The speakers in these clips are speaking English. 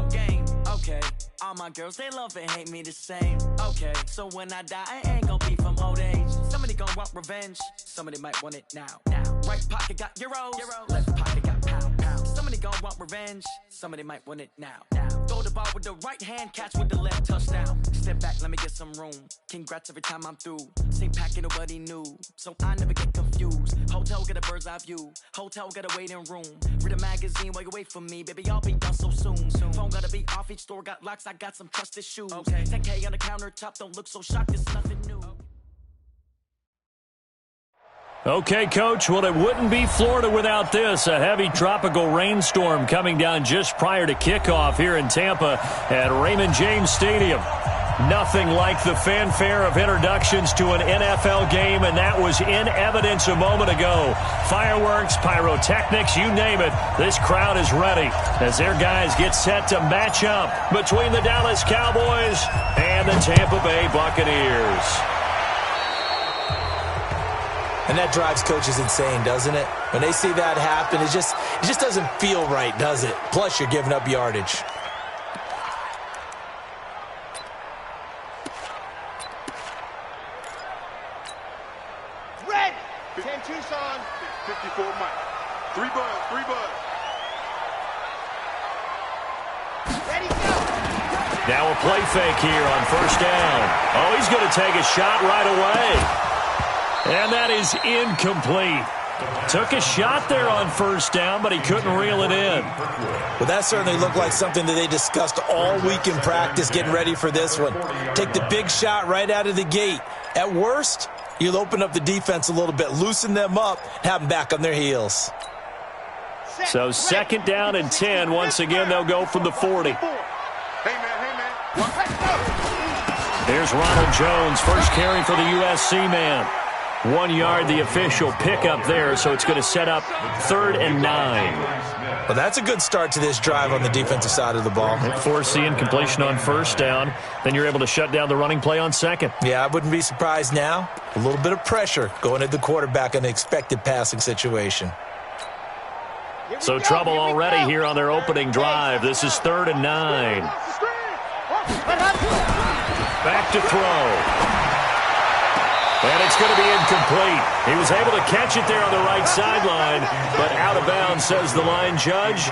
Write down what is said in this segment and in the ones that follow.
no game, okay. All my girls, they love and hate me the same, okay. So when I die, I ain't gon' be from old age. Somebody gon' want revenge, somebody might want it now. Right pocket got euros, left pocket got pound. Somebody gon' want revenge, somebody might want it now. Throw the ball with the right hand, catch with the left, touchdown. Step back, let me get some room. Congrats every time I'm through. Same packet, nobody knew, so I never get confused. Hotel get a bird's eye view, hotel get a waiting room. Read a magazine while you wait for me, baby, I'll be done so soon. Phone gotta be off, each store got locks, I got some trusted shoes. 10K on the countertop, don't look so shocked, it's nothing new. Okay, Coach, well, it wouldn't be Florida without this. A heavy tropical rainstorm coming down just prior to kickoff here in Tampa at Raymond James Stadium. Nothing like the fanfare of introductions to an NFL game, and that was in evidence a moment ago. Fireworks, pyrotechnics, you name it. This crowd is ready as their guys get set to match up between the Dallas Cowboys and the Tampa Bay Buccaneers. And that drives coaches insane, doesn't it? When they see that happen, it just doesn't feel right, does it? Plus, you're giving up yardage. Red! 10 Tucson. 54 Mike. 3 buzz. Ready, go! Now a play fake here on first down. Oh, he's going to take a shot right away. And that is incomplete. Took a shot there on first down, but he couldn't reel it in. Well, that certainly looked like something that they discussed all week in practice getting ready for this one. Take the big shot right out of the gate. At worst, you'll open up the defense a little bit, loosen them up, have them back on their heels. So second down and 10. Once again, they'll go from the 40. Hey, man. Here's Ronald Jones, first carry for the USC man. 1 yard, the official pickup there, so it's going to set up 3rd and 9. Well, that's a good start to this drive on the defensive side of the ball. Forcing completion on first down. Then you're able to shut down the running play on second. Yeah, I wouldn't be surprised now. A little bit of pressure going at the quarterback in an expected passing situation. So trouble already here on their opening drive. This is 3rd and 9. Back to throw. And it's going to be incomplete. He was able to catch it there on the right sideline, but out of bounds, says the line judge.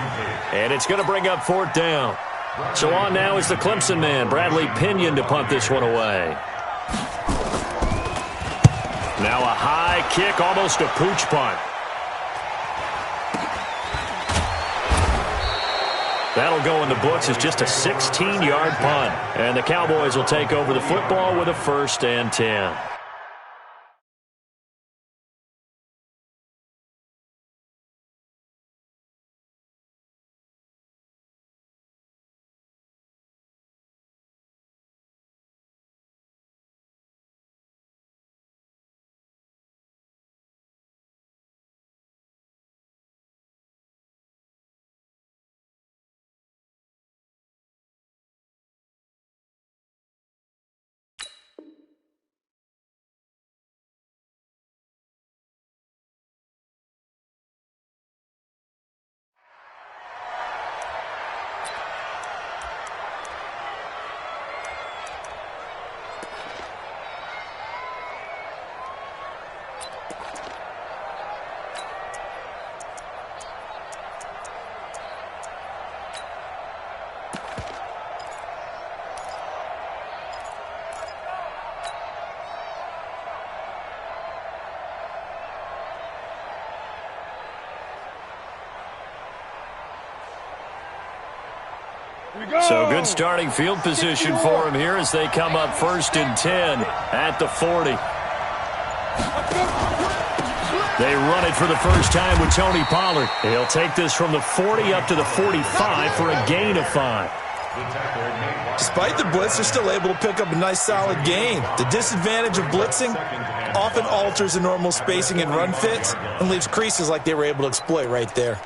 And it's going to bring up 4th down. So on now is the Clemson man, Bradley Pinion, to punt this one away. Now a high kick, almost a pooch punt. That'll go in the books as just a 16-yard punt. And the Cowboys will take over the football with a 1st and 10. So good starting field position for him here as they come up 1st and 10 at the 40. They run it for the first time with Tony Pollard. He'll take this from the 40 up to the 45 for a gain of 5. Despite the blitz, they're still able to pick up a nice solid gain. The disadvantage of blitzing often alters the normal spacing and run fits and leaves creases like they were able to exploit right there.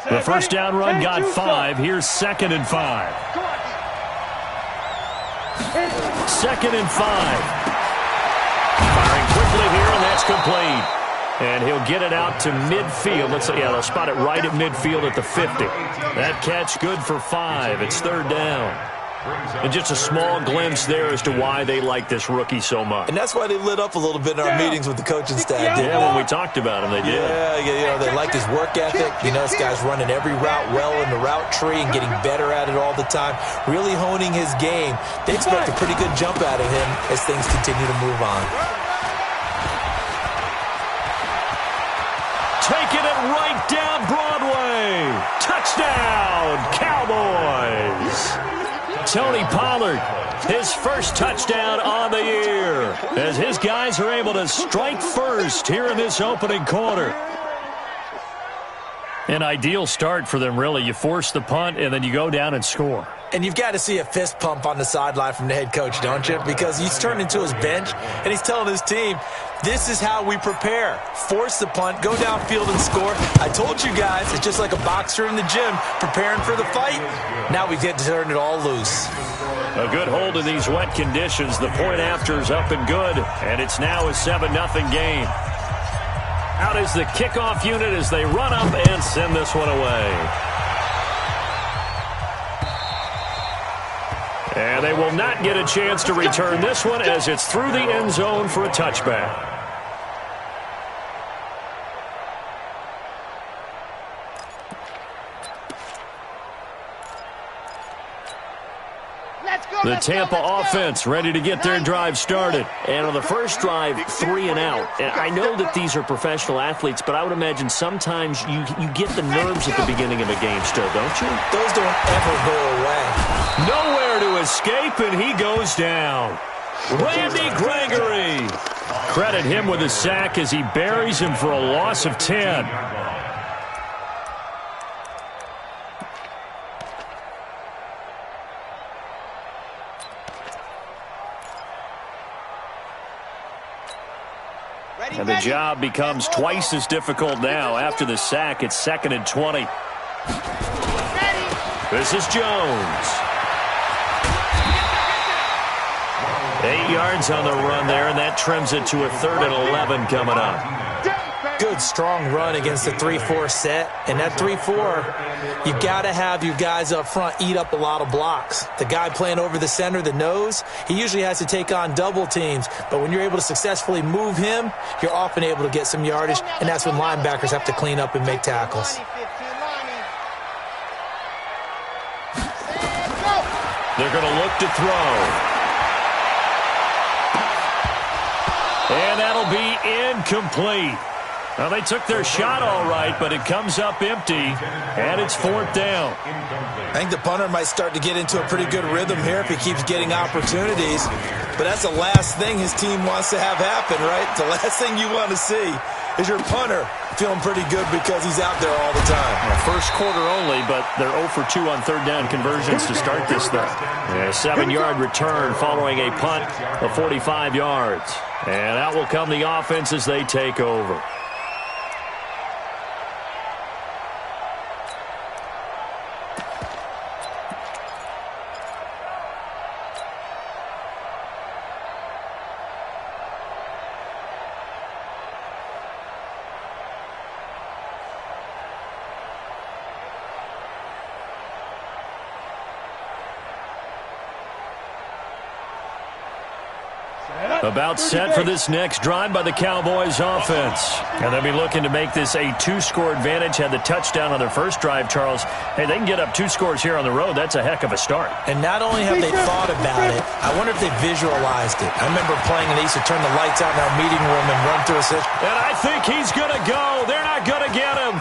The first down run got 5. Here's 2nd and 5. 2nd and 5. complete. And he'll get it out to midfield. They'll spot it right at midfield at the 50. That catch good for 5. It's 3rd down. And just a small glimpse there as to why they like this rookie so much. And that's why they lit up a little bit in our meetings with the coaching staff. Yeah, when we talked about him, they did. Yeah, they like his work ethic. This guy's running every route well in the route tree and getting better at it all the time, really honing his game. They expect a pretty good jump out of him as things continue to move on. Taking it right down Broadway. Touchdown, Cowboys. Tony Pollard, his first touchdown on the year, as his guys are able to strike first here in this opening quarter. An ideal start for them, really. You force the punt, and then you go down and score. And you've got to see a fist pump on the sideline from the head coach, don't you? Because he's turned into his bench, and he's telling his team, this is how we prepare. Force the punt, go downfield and score. I told you guys, it's just like a boxer in the gym preparing for the fight. Now we get to turn it all loose. A good hold in these wet conditions. The point after is up and good, and it's now a 7-0 game. Out is the kickoff unit as they run up and send this one away. And they will not get a chance to return this one as it's through the end zone for a touchback. The Tampa offense ready to get their drive started. And on the first drive, 3 and out. And I know that these are professional athletes, but I would imagine sometimes you get the nerves at the beginning of a game still, don't you? Those don't ever go away. Nowhere to escape, and he goes down. Randy Gregory. Credit him with a sack as he buries him for a loss of 10. And the job becomes twice as difficult now. After the sack, it's 2nd and 20. This is Jones. 8 yards on the run there, and that trims it to a 3rd and 11 coming up. Good, strong run against the 3-4 set. And that 3-4, you've got to have your guys up front eat up a lot of blocks. The guy playing over the center, the nose, he usually has to take on double teams. But when you're able to successfully move him, you're often able to get some yardage, and that's when linebackers have to clean up and make tackles. They're going to look to throw. And that'll be incomplete. Well, they took their shot all right, but it comes up empty, and it's 4th down. I think the punter might start to get into a pretty good rhythm here if he keeps getting opportunities. But that's the last thing his team wants to have happen, right? The last thing you want to see is your punter feeling pretty good because he's out there all the time. Well, first quarter only, but they're 0 for 2 on 3rd down conversions to start this thing. A 7-yard return following a punt of 45 yards. And out will come the offense as they take over. About set for this next drive by the Cowboys offense. And they'll be looking to make this a 2-score advantage. Had the touchdown on their first drive, Charles. Hey, they can get up 2 scores here on the road. That's a heck of a start. And not only have they thought about it, I wonder if they visualized it. I remember playing and they used to turn the lights out in our meeting room and run through a session. And I think he's going to go. They're not going to get him.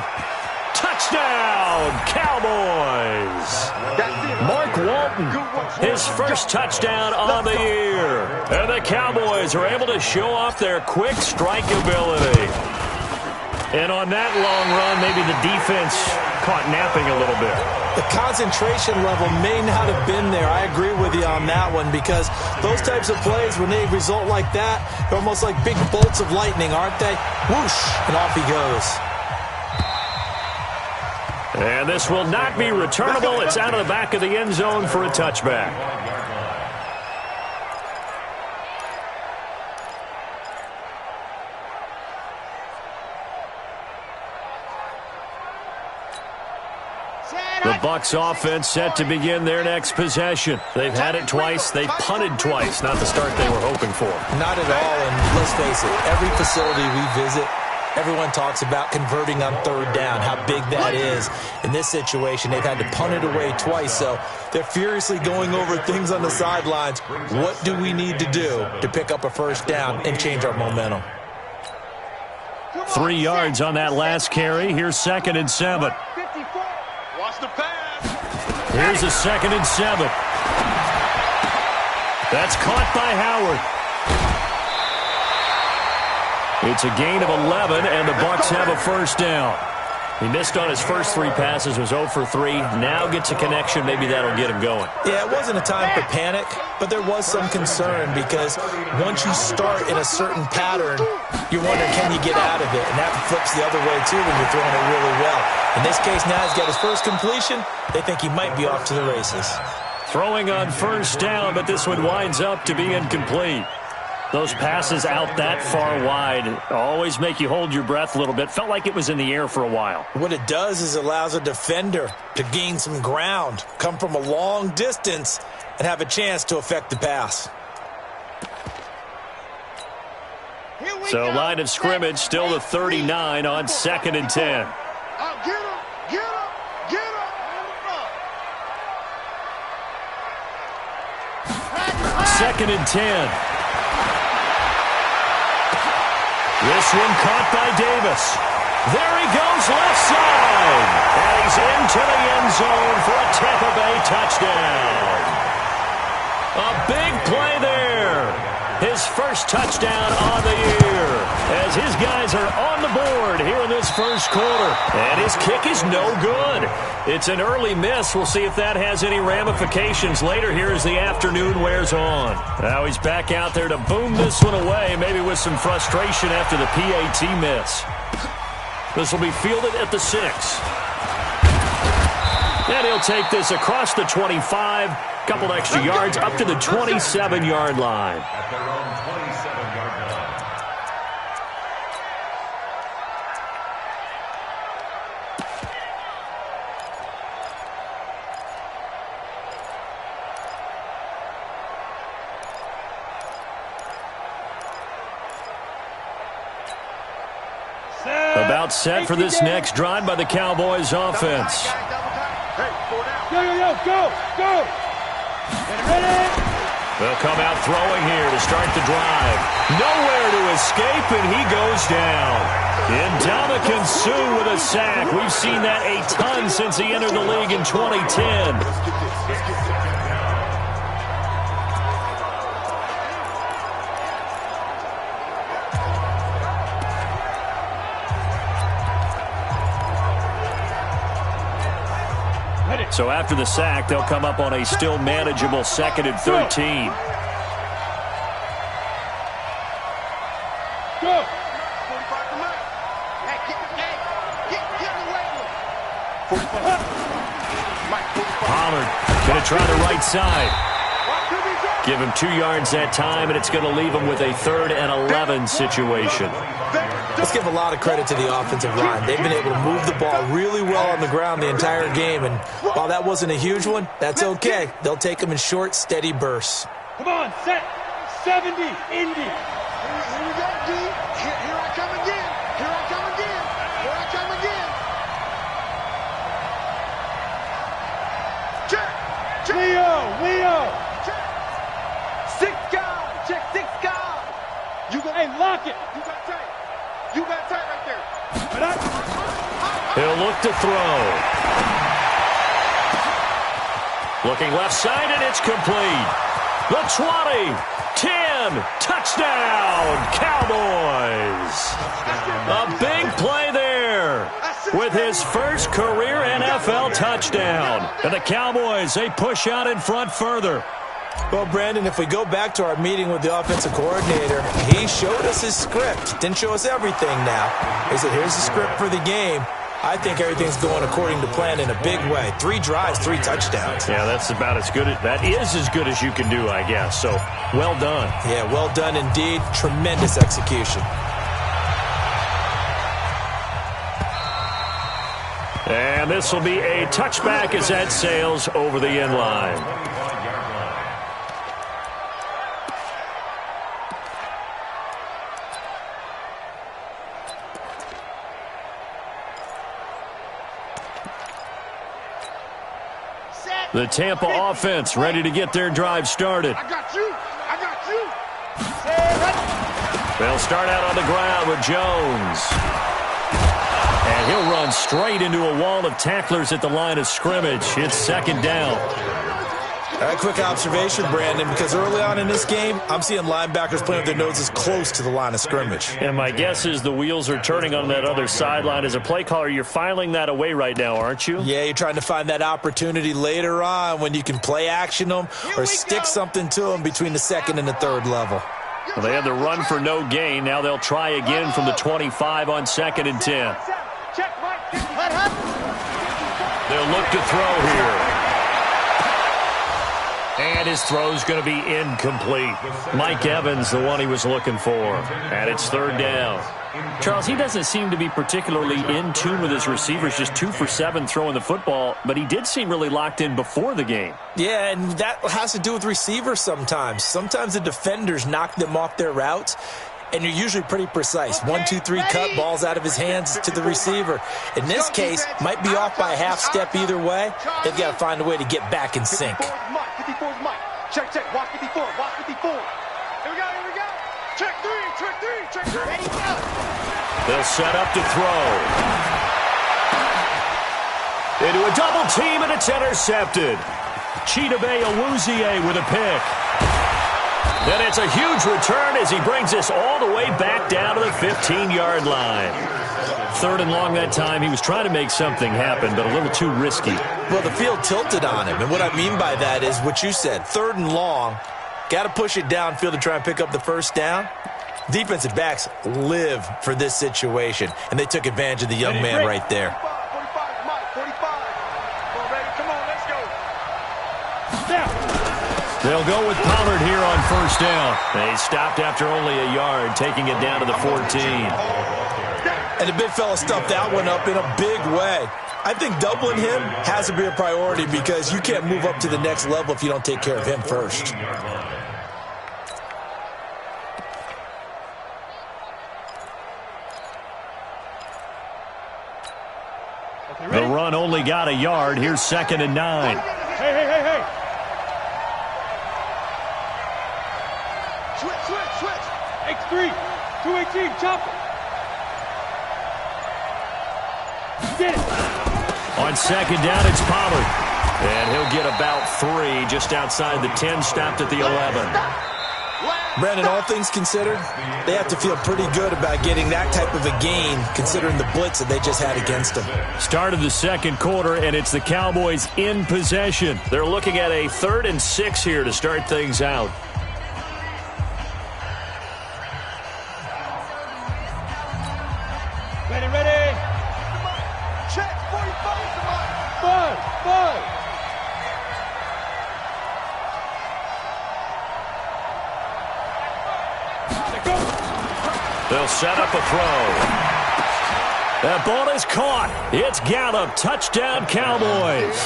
Touchdown, Cowboys. Mark Walton, his first touchdown on the year. And the Cowboys are able to show off their quick strike ability. And on that long run, maybe the defense caught napping a little bit. The concentration level may not have been there. I agree with you on that one because those types of plays, when they result like that, they're almost like big bolts of lightning, aren't they? Whoosh, and off he goes. And this will not be returnable. It's out of the back of the end zone for a touchback. The Bucs offense set to begin their next possession. They've had it twice. They've punted twice. Not the start they were hoping for. Not at all, and let's face it, every facility we visit, everyone talks about converting on third down, how big that is. In this situation, they've had to punt it away twice, so they're furiously going over things on the sidelines. What do we need to do to pick up a first down and change our momentum? 3 yards on that last carry. Here's 2nd and 7. Watch the pass. Here's a 2nd and 7. That's caught by Howard. It's a gain of 11, and the Bucs have a first down. He missed on his first 3 passes, was 0 for 3. Now gets a connection. Maybe that'll get him going. Yeah, it wasn't a time for panic, but there was some concern because once you start in a certain pattern, you're wondering, can you get out of it? And that flips the other way, too, when you're throwing it really well. In this case, now he's got his first completion. They think he might be off to the races. Throwing on first down, but this one winds up to be incomplete. Those passes out that far wide always make you hold your breath a little bit. Felt like it was in the air for a while. What it does is it allows a defender to gain some ground, come from a long distance, and have a chance to affect the pass. So line of scrimmage still the 39 on 2nd and 10. Get him, get him, get him. 2nd and 10. This one caught by Davis. There he goes left side. And he's into the end zone for a Tampa Bay touchdown. A big play there. His first touchdown on the year as his guys are on the board here in this first quarter. And his kick is no good. It's an early miss. We'll see if that has any ramifications later here as the afternoon wears on. Now he's back out there to boom this one away, maybe with some frustration after the PAT miss. This will be fielded at the 6. And he'll take this across the 25. Couple extra yards up to the 27-yard line. At their own 27-yard line. About set for this next drive by the Cowboys offense. Hey, 4 down. Go. They'll come out throwing here to start the drive. Nowhere to escape, and he goes down. Ndamukong Suh with a sack. We've seen that a ton since he entered the league in 2010. So after the sack, they'll come up on a still manageable 2nd and 13. Go. 45 to Mike. Hey, get away with it. 45. Mike, 45. Pollard going to try the right side. Give him 2 yards that time, and it's going to leave him with a 3rd and 11 situation. Let's give a lot of credit to the offensive line. They've been able to move the ball really well on the ground the entire game, and while that wasn't a huge one, that's okay. They'll take them in short, steady bursts. Come on, set. 70, Indy. Here we go, D. Here I come again. Here I come again. Here I come again. Check. Leo. Check. 6 guys. Check 6 guys. You go. Hey, lock it. You got tight. You got tight right there. He'll look to throw. Looking left side, and it's complete. The 20, 10, touchdown, Cowboys. A big play there with his first career NFL touchdown. And the Cowboys, they push out in front further. Well, Brandon, if we go back to our meeting with the offensive coordinator, he showed us his script. Didn't show us everything now. He said, here's the script for the game. I think everything's going according to plan in a big way. 3 drives, 3 touchdowns. Yeah, that's about as good. That is as good as you can do, I guess. So, well done. Yeah, well done indeed. Tremendous execution. And this will be a touchback as that sails over the end line. The Tampa offense ready to get their drive started. I got you. I got you. They'll start out on the ground with Jones. And he'll run straight into a wall of tacklers at the line of scrimmage. It's second down. A quick observation, Brandon, because early on in this game, I'm seeing linebackers playing with their noses close to the line of scrimmage. And my guess is the wheels are turning on that other sideline. As a play caller, you're filing that away right now, aren't you? Yeah, you're trying to find that opportunity later on when you can play action them or stick something to them between the second and the third level. Well, they had the run for no gain. Now they'll try again from the 25 on 2nd and 10. They'll look to throw here. And his throw's going to be incomplete. Mike Evans, the one he was looking for. And it's third down. Charles, he doesn't seem to be particularly in tune with his receivers, just 2 for 7 throwing the football, but he did seem really locked in before the game. Yeah, and that has to do with receivers sometimes. Sometimes the defenders knock them off their routes, and you're usually pretty precise. 1, 2, 3 cut, balls out of his hands to the receiver. In this case, might be off by a half step either way. They've got to find a way to get back in sync. 54 is Mike. Check, check. Watch 54. Watch 54. Here we go. Here we go. Check 3. Check 3. Check 3. Ready, go. They'll set up to throw. Into a double team, and it's intercepted. Chidobe Awuzie with a pick. Then it's a huge return as he brings us all the way back down to the 15-yard line. 3rd and long that time. He was trying to make something happen, but a little too risky. Well, the field tilted on him, and what I mean by that is what you said. 3rd and long, got to push it downfield to try and pick up the first down. Defensive backs live for this situation, and they took advantage of the young man right there. 45, Mike. 45. Come on, baby. Come on, let's go. They'll go with Pollard here on first down. They stopped after only a yard, taking it down to the 14. And the big fella stuffed that one up in a big way. I think doubling him has to be a priority because you can't move up to the next level if you don't take care of him first. The run only got a yard. Here's 2nd and 9. Hey. Switch. X3, 218, chop it. Get it. On 2nd down, it's Pollard. And he'll get about 3 just outside the 10, stopped at the 11. Brandon, all things considered, they have to feel pretty good about getting that type of a gain considering the blitz that they just had against them. Start of the second quarter, and it's the Cowboys in possession. They're looking at a 3rd and 6 here to start things out. Ready. Check. 45. Bud. They'll set up a throw. That ball is caught. It's Gallup. Touchdown, Cowboys.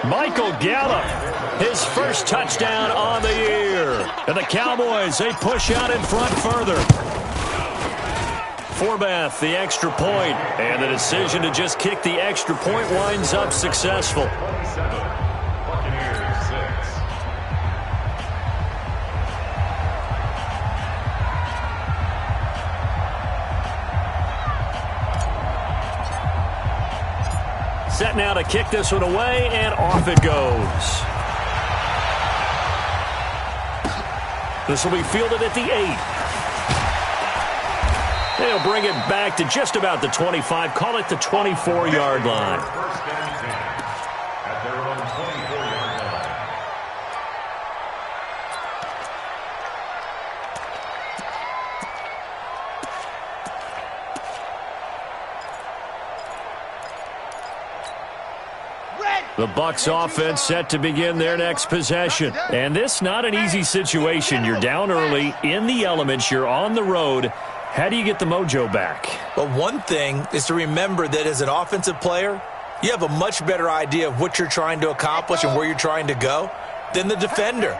Michael Gallup, his first touchdown on the year. And the Cowboys, they push out in front further. Forbath, the extra point, and the decision to just kick the extra point winds up successful. Set now to kick this one away, and off it goes. This will be fielded at the 8. They'll bring it back to just about the 25, call it the 24-yard line. At their own 24-yard line. The Bucs offense set to begin their next possession. And this not an easy situation. You're down early, in the elements, you're on the road. How do you get the mojo back? Well, one thing is to remember that as an offensive player, you have a much better idea of what you're trying to accomplish and where you're trying to go than the defender.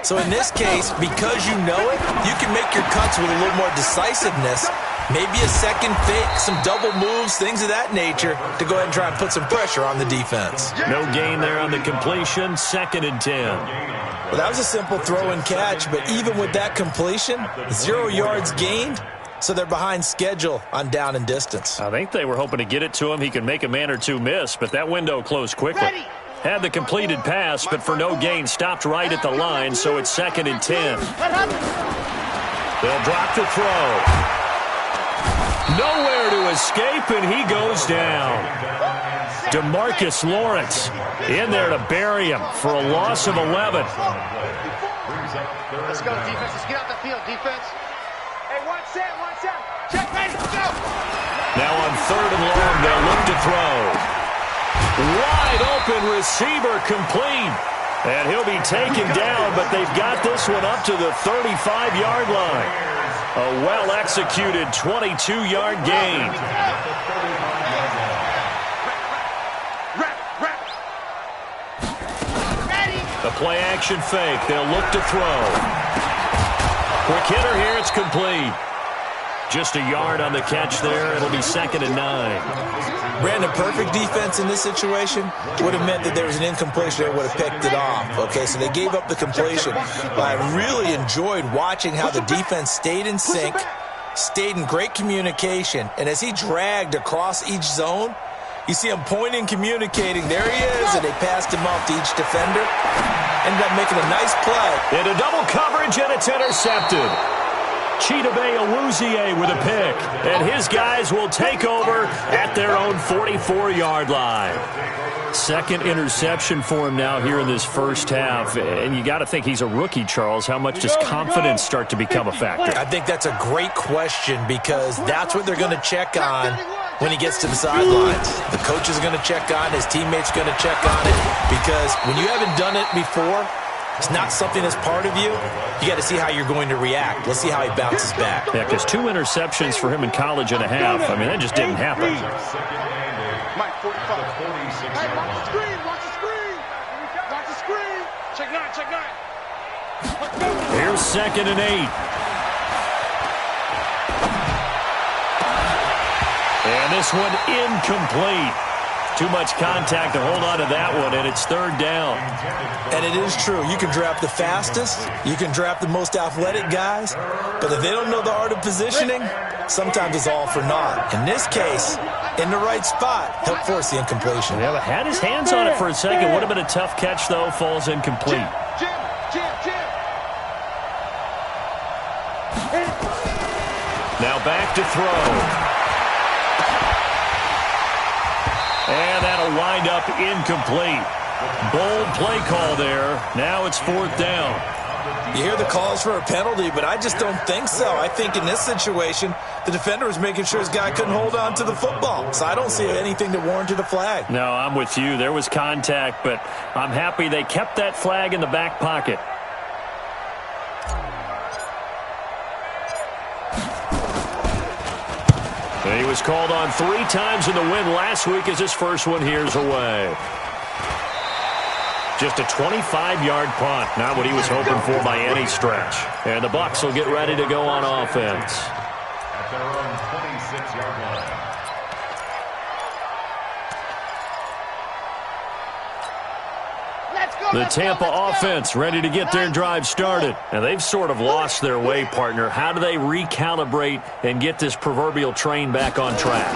So in this case, because you know it, you can make your cuts with a little more decisiveness, maybe a second fake, some double moves, things of that nature, to go ahead and try and put some pressure on the defense. No gain there on the completion, 2nd and 10. Well, that was a simple throw and catch, but even with that completion, 0 yards gained, so they're behind schedule on down and distance. I think they were hoping to get it to him. He could make a man or two miss, but that window closed quickly. Had the completed pass, but for no gain, stopped right at the line, so it's 2nd and 10. They'll drop the throw. Nowhere to escape, and he goes down. DeMarcus Lawrence in there to bury him for a loss of 11. Let's go, defense. Let's get out the field, defense. Hey, watch out. Check, ready, go. Now on 3rd and long, they'll look to throw. Wide open receiver complete. And he'll be taken down, but they've got this one up to the 35-yard line. A well-executed 22-yard gain. The play-action fake. They'll look to throw. Quick hitter here. It's complete. Just a yard on the catch there. It'll be 2nd and 9. Brandon, perfect defense in this situation would have meant that there was an incompletion. They would have picked it off. Okay, so they gave up the completion. But I really enjoyed watching how the defense stayed in sync, stayed in great communication, and as he dragged across each zone, you see him pointing, communicating. There he is, and they passed him off to each defender. Ended up making a nice play. Into double coverage, and it's intercepted. Chidobe Awuzie with a pick, and his guys will take over at their own 44-yard line. 2nd interception for him now here in this first half, and you got to think he's a rookie, Charles. How much does confidence start to become a factor? I think that's a great question because that's what they're going to check on when he gets to the sidelines. The coach is going to check on, his teammates are going to check on it, because when you haven't done it before, it's not something that's part of you. You got to see how you're going to react. Let's see how he bounces back. Yeah, because 2 interceptions for him in college and a half. I mean, that just didn't happen. Mike, 45. Hey, watch the screen. Watch the screen. Watch the screen. Check 9. Here's 2nd and 8. And this one incomplete. Too much contact to hold on to that one, and it's 3rd down. And it is true. You can draft the fastest. You can draft the most athletic guys. But if they don't know the art of positioning, sometimes it's all for naught. In this case, in the right spot, helped force the incompletion. Yeah, but had his hands on it for a second. Would have been a tough catch, though. Falls incomplete. Jim. Now back to throw. And that'll wind up incomplete. Bold play call there. Now it's 4th down. You hear the calls for a penalty, but I just don't think so. I think in this situation, the defender was making sure his guy couldn't hold on to the football. So I don't see anything that warranted a flag. No, I'm with you. There was contact, but I'm happy they kept that flag in the back pocket. And he was called on 3 times in the win last week as his first one here's away. Just a 25-yard punt. Not what he was hoping for by any stretch. And the Bucs will get ready to go on offense. At their own 26-yard line. The Tampa offense ready to get their drive started. And they've sort of lost their way, partner. How do they recalibrate and get this proverbial train back on track?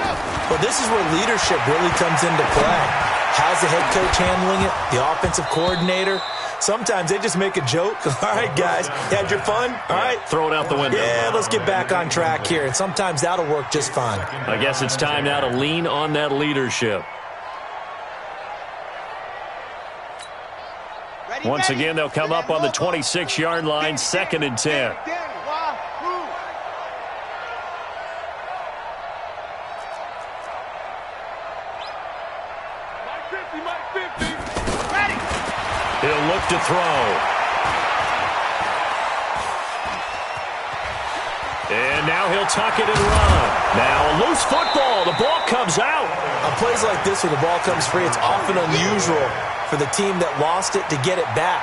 Well, this is where leadership really comes into play. How's the head coach handling it? The offensive coordinator? Sometimes they just make a joke. All right, guys, you had your fun? All right. Throw it out the window. Yeah, let's get back on track here. And sometimes that'll work just fine. I guess it's time now to lean on that leadership. Once again, they'll come up on the 26-yard line, 2nd and 10. He'll look to throw. And now he'll tuck it and run. Now a loose football. The ball comes out. On plays like this where the ball comes free, it's often unusual for the team that lost it to get it back.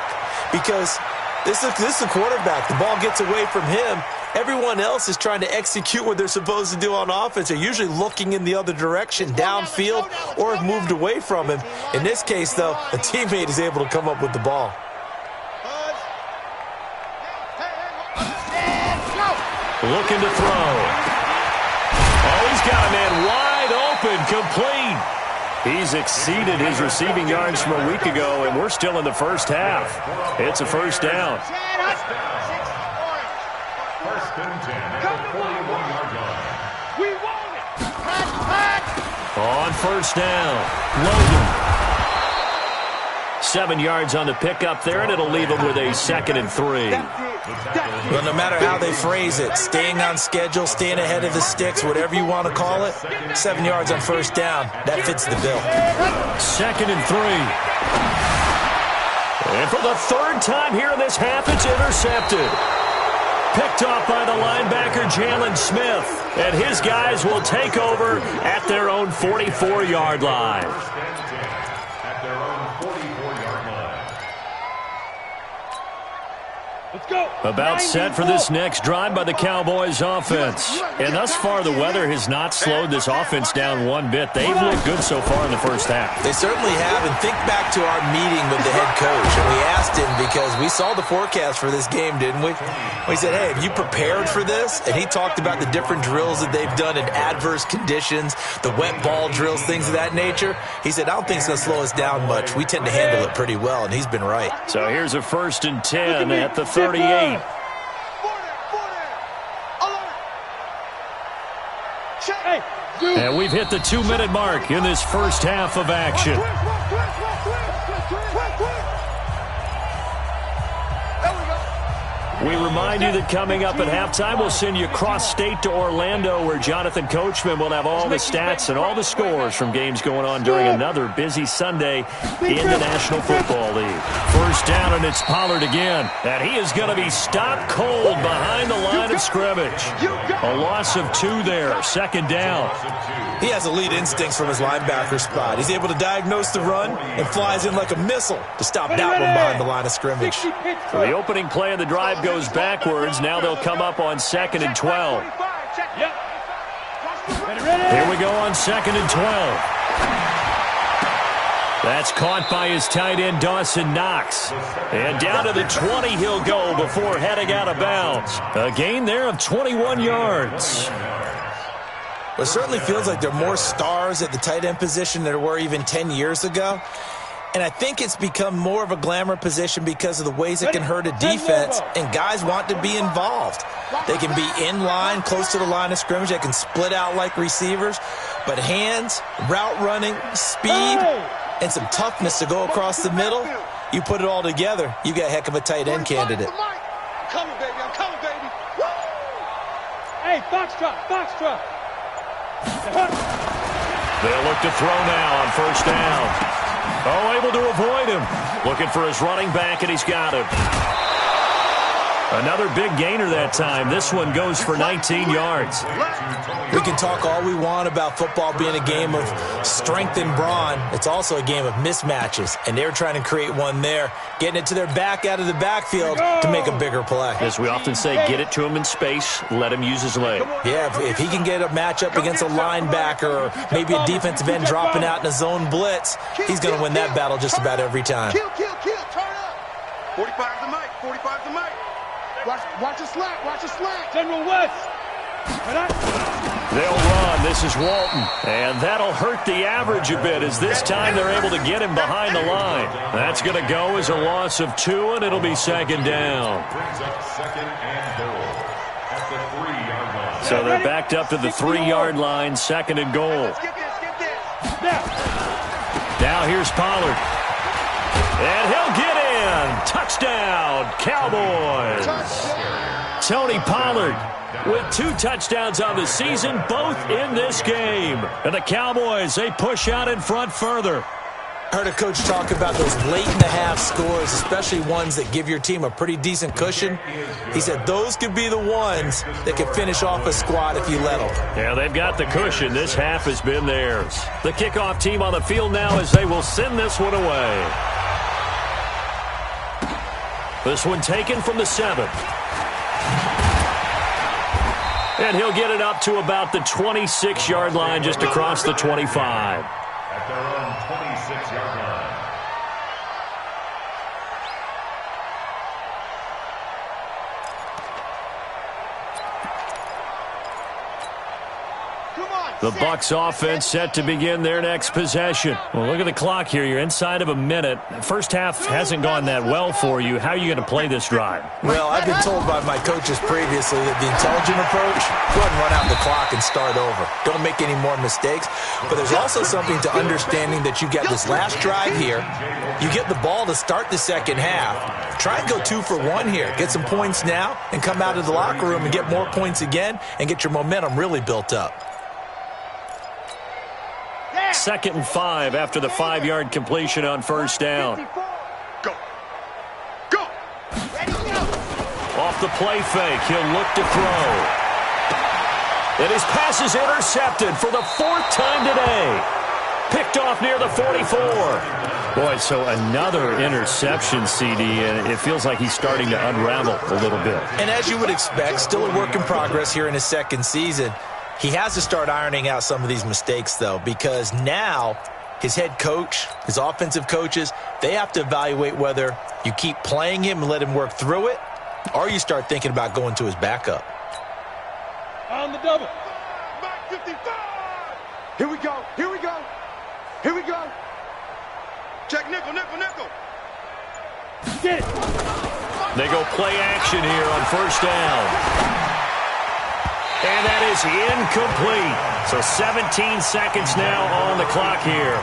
Because this is the quarterback. The ball gets away from him. Everyone else is trying to execute what they're supposed to do on offense. They're usually looking in the other direction, downfield, or have moved away from him. In this case, though, a teammate is able to come up with the ball. Looking to throw. Oh, he's got a man wide open, complete. He's exceeded his receiving yards from a week ago, and we're still in the first half. It's a first down. First and 10 at the 41-yard line. We want it. On first down, Logan. 7 yards on the pickup there, and it'll leave him with a 2nd and 3. Well, no matter how they phrase it, staying on schedule, staying ahead of the sticks, whatever you want to call it, 7 yards on first down, that fits the bill. 2nd and 3. And for the 3rd time here in this half, it's intercepted. Picked off by the linebacker, Jalen Smith. And his guys will take over at their own 44-yard line. At their own 44-yard line. Let's go. About set for this next drive by the Cowboys offense. And thus far, the weather has not slowed this offense down one bit. They've looked good so far in the first half. They certainly have, and think back to our meeting with the head coach. And we asked him, because we saw the forecast for this game, didn't we? We said, hey, have you prepared for this? And he talked about the different drills that they've done in adverse conditions, the wet ball drills, things of that nature. He said, I don't think it's going to slow us down much. We tend to handle it pretty well, and he's been right. So here's a 1st and 10 at the 38. And we've hit the 2-minute mark in this first half of action. We remind you that coming up at halftime, we'll send you cross-state to Orlando, where Jonathan Coachman will have all the stats and all the scores from games going on during another busy Sunday in the National Football League. First down, and it's Pollard again. And he is going to be stopped cold behind the line of scrimmage. A loss of 2 there, 2nd down. He has elite instincts from his linebacker spot. He's able to diagnose the run and flies in like a missile to stop that one behind the line of scrimmage. So the opening play of the drive goes backwards. Now they'll come up on 2nd and 12. Here we go on 2nd and 12. That's caught by his tight end, Dawson Knox. And down to the 20 he'll go before heading out of bounds. A gain there of 21 yards. Well, it certainly feels like there are more stars at the tight end position than there were even 10 years ago. And I think it's become more of a glamour position because of the ways it can hurt a defense, and guys want to be involved. They can be in line, close to the line of scrimmage. They can split out like receivers. But hands, route running, speed, and some toughness to go across the middle, you put it all together, you got a heck of a tight end candidate. I'm coming, baby. I'm coming, baby. Woo! Hey, foxtrot, foxtrot. They'll look to throw now on first down. Oh, able to avoid him. Looking for his running back, and he's got him. Another big gainer that time. This one goes for 19 yards. We can talk all we want about football being a game of strength and brawn. It's also a game of mismatches, and they're trying to create one there, getting it to their back out of the backfield to make a bigger play. As we often say, get it to him in space, let him use his leg. Yeah, if he can get a matchup against a linebacker or maybe a defensive end dropping out in a zone blitz, he's going to win that battle just about every time. Kill, kill, kill. Turn up. 45 the mic. 45 the mic. Watch a slack. Watch a slack. General West. They'll run. This is Walton. And that'll hurt the average a bit, as this time they're able to get him behind the line. That's going to go as a loss of 2, and it'll be 2nd down. Brings up 2nd and goal at the 3-yard line. So they're backed up to the 3-yard line, 2nd and goal. Let's get this. Get this. Now here's Pollard. And he'll get in. Touchdown, Cowboys. Tony Pollard with 2 touchdowns on the season, both in this game. And the Cowboys, they push out in front further. I heard a coach talk about those late-in-the-half scores, especially ones that give your team a pretty decent cushion. He said those could be the ones that can finish off a squad if you let them. Yeah, they've got the cushion. This half has been theirs. The kickoff team on the field now as they will send this one away. This one taken from the 7. And he'll get it up to about the 26-yard line, just across the 25. At their own 26-yard line. The Bucs offense set to begin their next possession. Well, look at the clock here. You're inside of a minute. First half hasn't gone that well for you. How are you going to play this drive? Well, I've been told by my coaches previously that the intelligent approach, go ahead and run out the clock and start over. Don't make any more mistakes. But there's also something to understanding that you get this last drive here. You get the ball to start the second half. Try and go 2 for 1 here. Get some points now and come out of the locker room and get more points again and get your momentum really built up. 2nd and 5 after the 5-yard completion on first down. Go. Go. Ready, go. Off the play fake, he'll look to throw. And his pass is intercepted for the 4th time today. Picked off near the 44. Boy, so another interception, CD, and it feels like he's starting to unravel a little bit. And as you would expect, still a work in progress here in his second season. He has to start ironing out some of these mistakes, though, because now his head coach, his offensive coaches, they have to evaluate whether you keep playing him and let him work through it, or you start thinking about going to his backup. On the double. Back 55. Here we go. Here we go. Here we go. Check nickel, nickel, nickel. Get it. They go play action here on first down. And that is incomplete. So 17 seconds now on the clock here.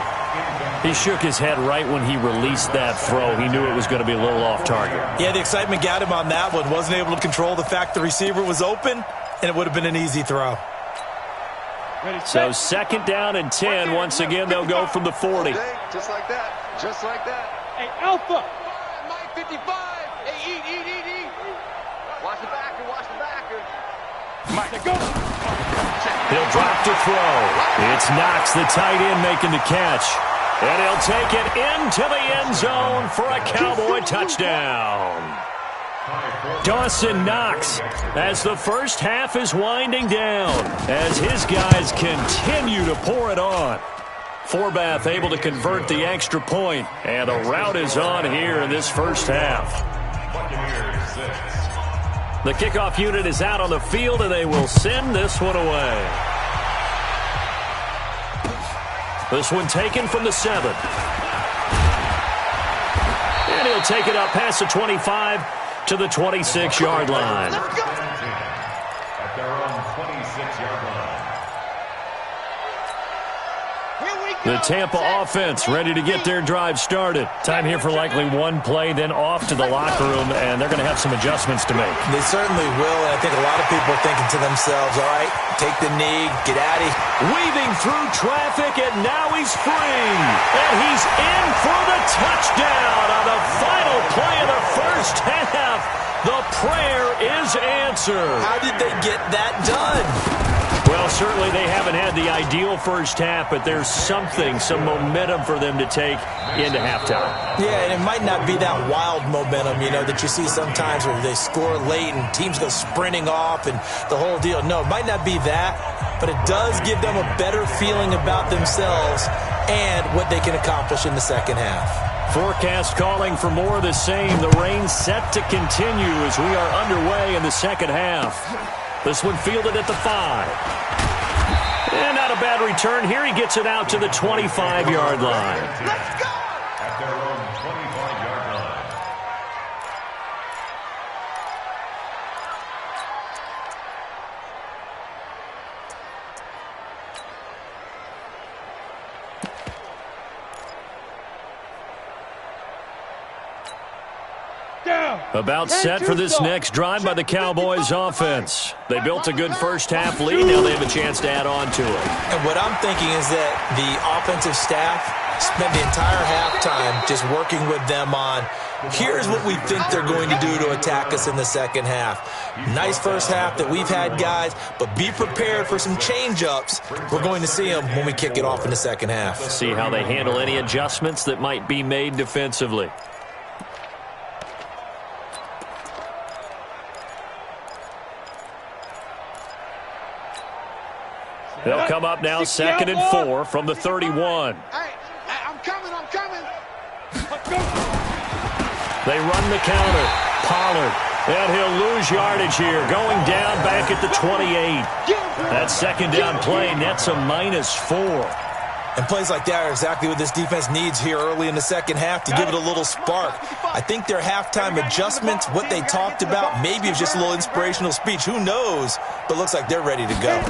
He shook his head right when he released that throw. He knew it was going to be a little off target. Yeah, the excitement got him on that one. Wasn't able to control the fact the receiver was open, and it would have been an easy throw. So 2nd down and 10. Once again, they'll go from the 40. Just like that. Just like that. Hey, Alpha. Mike 55. Hey, eat. Watch the backer. Watch the backer. Mike, Go. He'll drop to throw. It's Knox, the tight end, making the catch. And he'll take it into the end zone for a Cowboy touchdown. Dawson Knox, as the first half is winding down, as his guys continue to pour it on. Forbath able to convert the extra point, and a rout is on here in this first half. The kickoff unit is out on the field, and they will send this one away. This one taken from the 7. And he'll take it up past the 25 to the 26-yard line. At their own 26-yard line. The Tampa offense ready to get their drive started. Time here for likely one play, then off to the locker room, and they're going to have some adjustments to make. They certainly will, and I think a lot of people are thinking to themselves, all right, take the knee, get out of here. Weaving through traffic, and now he's free. And he's in for the touchdown on the final play of the first half. The prayer is answered. How did they get that done? Well, certainly they haven't had the ideal first half, but there's some momentum for them to take into halftime. Yeah, and it might not be that wild momentum, that you see sometimes where they score late and teams go sprinting off and the whole deal. No, it might not be that, but it does give them a better feeling about themselves and what they can accomplish in the second half. Forecast calling for more of the same. The rain set to continue as we are underway in the second half. This one fielded at the 5. And not a bad return here. He gets it out to the 25-yard line. Let's go. At their own 25-yard line. Down. About set for this next drive by the Cowboys offense. They built a good first-half lead. Now they have a chance to add on to it. And what I'm thinking is that the offensive staff spent the entire halftime just working with them on, here's what we think they're going to do to attack us in the second half. Nice first half that we've had, guys, but be prepared for some change-ups. We're going to see them when we kick it off in the second half. See how they handle any adjustments that might be made defensively. They'll come up now 2nd and 4 from the 31. Hey, I'm coming. They run the counter. Pollard. And he'll lose yardage here. Going down back at the 28. That second down play nets a -4. And plays like that are exactly what this defense needs here early in the second half to give it a little spark. I think their halftime adjustments, what they talked about, maybe it was just a little inspirational speech. Who knows? But looks like they're ready to go.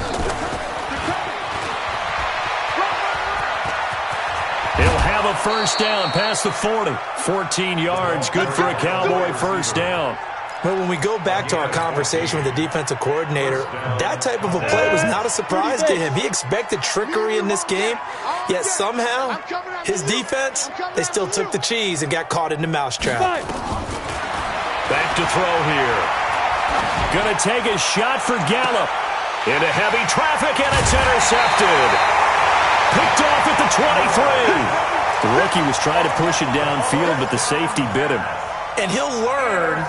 He'll have a first down past the 40. 14 yards, good for a Cowboy first down. Well, when we go back to our conversation with the defensive coordinator, that type of a play was not a surprise to him. He expected trickery in this game, yet somehow his defense, they still took the cheese and got caught in the mousetrap. Back to throw here. Gonna take a shot for Gallup. Into heavy traffic, and it's intercepted. Picked off at the 23. The rookie was trying to push it downfield, but the safety bit him. And he'll learn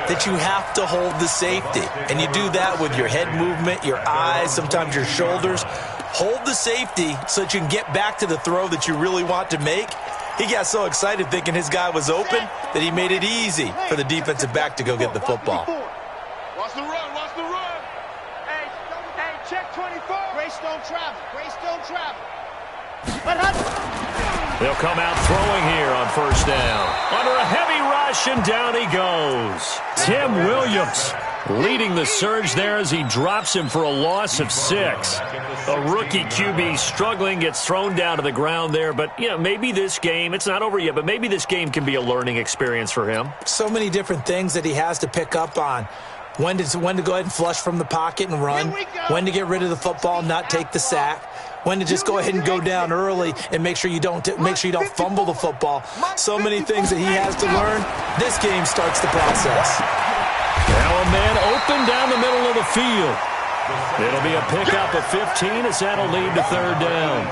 that you have to hold the safety. And you do that with your head movement, your eyes, sometimes your shoulders. Hold the safety so that you can get back to the throw that you really want to make. He got so excited thinking his guy was open that he made it easy for the defensive back to go get the football. Watch the run. Hey, check 24. Grace don't travel. They'll come out throwing here on first down. Under a heavy rush, and down he goes. Tim Williams leading the surge there as he drops him for a loss of 6. A rookie QB struggling, gets thrown down to the ground there. But, maybe this game, it's not over yet, but maybe this game can be a learning experience for him. So many different things that he has to pick up on. When to go ahead and flush from the pocket and run. When to get rid of the football, not take the sack. When to just go ahead and go down early and make sure you don't fumble the football. So many things that he has to learn. This game starts the process. Now a man open down the middle of the field. It'll be a pickup of 15 as that'll lead to third down.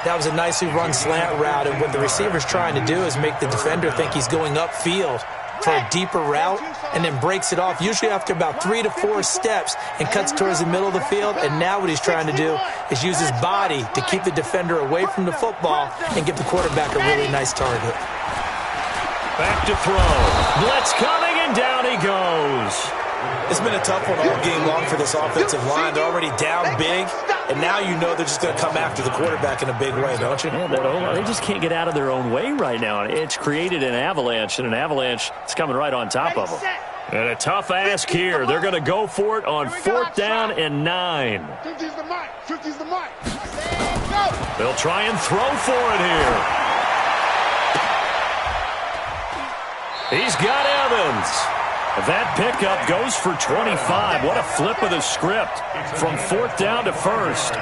That was a nicely run slant route, and what the receiver's trying to do is make the defender think he's going upfield for a deeper route, and then breaks it off, usually after about 3 to 4 steps, and cuts towards the middle of the field. And now what he's trying to do is use his body to keep the defender away from the football and give the quarterback a really nice target. Back to throw. Blitz coming, and down he goes. It's been a tough one all game long for this offensive line. They're already down big, and now you know they're just going to come after the quarterback in a big way, don't you? Yeah, they just can't get out of their own way right now. It's created an avalanche, and an avalanche is coming right on top of them. And a tough ask here. They're going to go for it on 4th down and 9. 50's the mic. They'll try and throw for it here. He's got Evans. That pickup goes for 25. What a flip of the script from 4th down to 1st.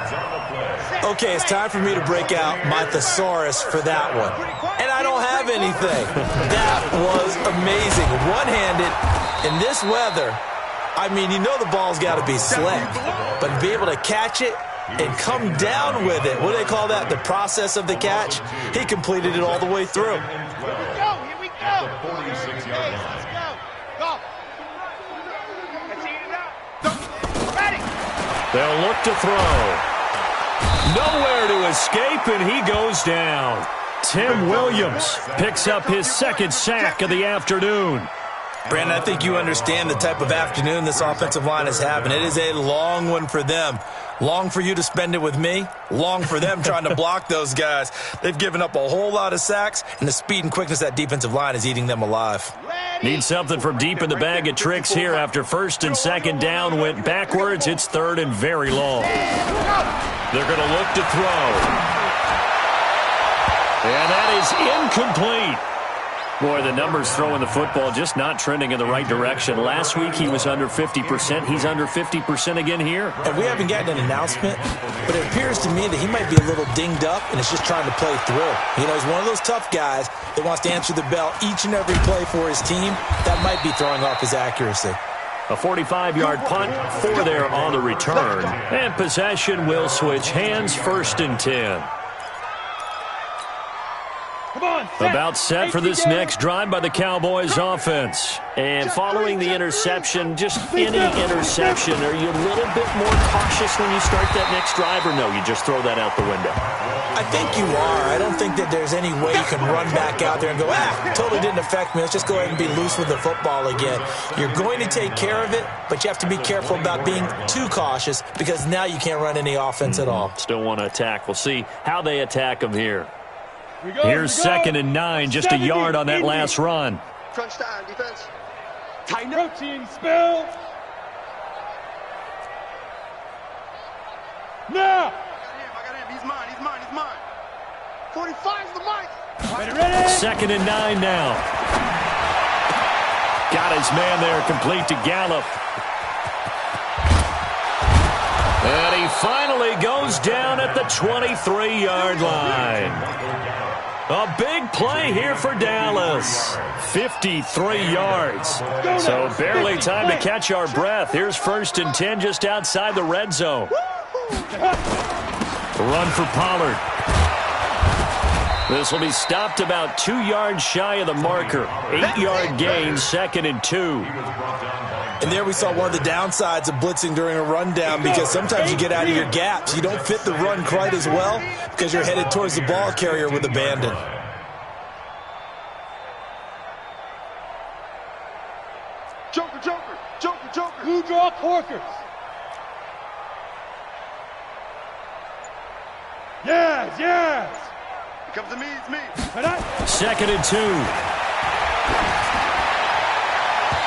Okay, it's time for me to break out my thesaurus for that one. And I don't have anything. That was amazing. One-handed in this weather. I mean, the ball's got to be slick. But to be able to catch it and come down with it, what do they call that? The process of the catch? He completed it all the way through. Here we go. 46 yards. Let's go. Let's eat it up. Ready. They'll look to throw. Nowhere to escape, and he goes down. Tim Williams picks up his 2nd sack of the afternoon. Brandon, I think you understand the type of afternoon this offensive line is having. It is a long one for them. Long for you to spend it with me. Long for them trying to block those guys. They've given up a whole lot of sacks, and the speed and quickness of that defensive line is eating them alive. Need something from deep in the bag of tricks here after 1st and 2nd down went backwards. It's 3rd and very long. They're going to look to throw. And that is incomplete. Boy, the numbers throwing the football just not trending in the right direction. Last week he was under 50%. He's under 50% again here. And we haven't gotten an announcement, but it appears to me that he might be a little dinged up and is just trying to play through. You know, he's one of those tough guys that wants to answer the bell each and every play for his team. That might be throwing off his accuracy. A 45-yard punt, 4 there on the return. And possession will switch hands, 1st and 10. About set for this next drive by the Cowboys offense. And following the interception, just any interception, are you a little bit more cautious when you start that next drive, or no, you just throw that out the window? I think you are. I don't think that there's any way you can run back out there and go, totally didn't affect me. Let's just go ahead and be loose with the football again. You're going to take care of it, but you have to be careful about being too cautious because now you can't run any offense at all. Still want to attack. We'll see how they attack them here. Here's 2nd and 9, just a yard on that last run. Crunch time, defense. Tighten up. Protein spill. Now. I got him. He's mine. 45's the mic. Ready. 2nd and 9 now. Got his man there, complete to Gallup. And he finally goes down at the 23-yard line. A big play here for Dallas. 53 yards. So barely time to catch our breath. Here's 1st and 10 just outside the red zone. Run for Pollard. This will be stopped about 2 yards shy of the marker. 8-yard gain, 2nd and 2. And there we saw one of the downsides of blitzing during a rundown because sometimes you get out of your gaps. You don't fit the run quite as well because you're headed towards the ball carrier with abandon. Joker. Blue draw corkers. Yes. Here comes to me, it's me. 2nd and 2.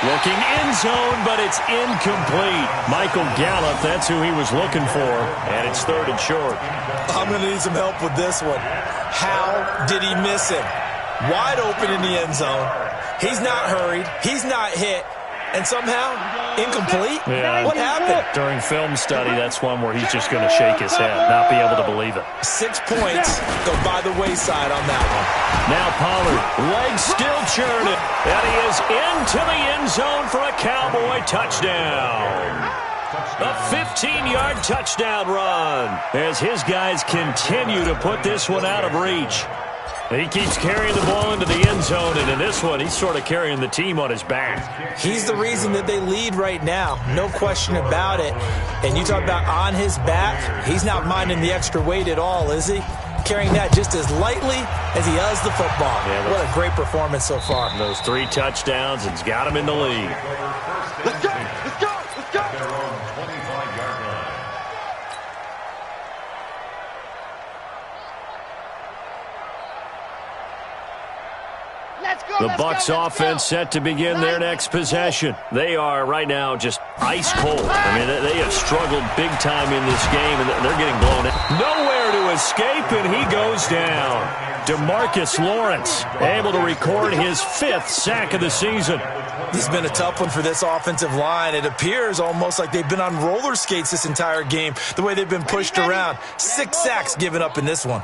Looking end zone, but it's incomplete. Michael Gallup, that's who he was looking for. And it's 3rd and short. I'm going to need some help with this one. How did he miss him? Wide open in the end zone. He's not hurried. He's not hit. And somehow, incomplete? Yeah. What happened? During film study, that's one where he's just going to shake his head, not be able to believe it. 6 points go by the wayside on that one. Now Pollard, legs still churning. And he is into the end zone for a Cowboy touchdown. A 15-yard touchdown run as his guys continue to put this one out of reach. He keeps carrying the ball into the end zone, and in this one, he's sort of carrying the team on his back. He's the reason that they lead right now. No question about it. And you talk about on his back, he's not minding the extra weight at all, is he? Carrying that just as lightly as he does the football. Yeah, what a great performance so far. Those 3 touchdowns, it's got him in the lead. Let's go. The Bucs offense set to begin their next possession. They are right now just ice cold. I mean, they have struggled big time in this game, and they're getting blown out. Nowhere to escape, and he goes down. DeMarcus Lawrence able to record his 5th sack of the season. This has been a tough one for this offensive line. It appears almost like they've been on roller skates this entire game, the way they've been pushed around. 6 sacks given up in this one.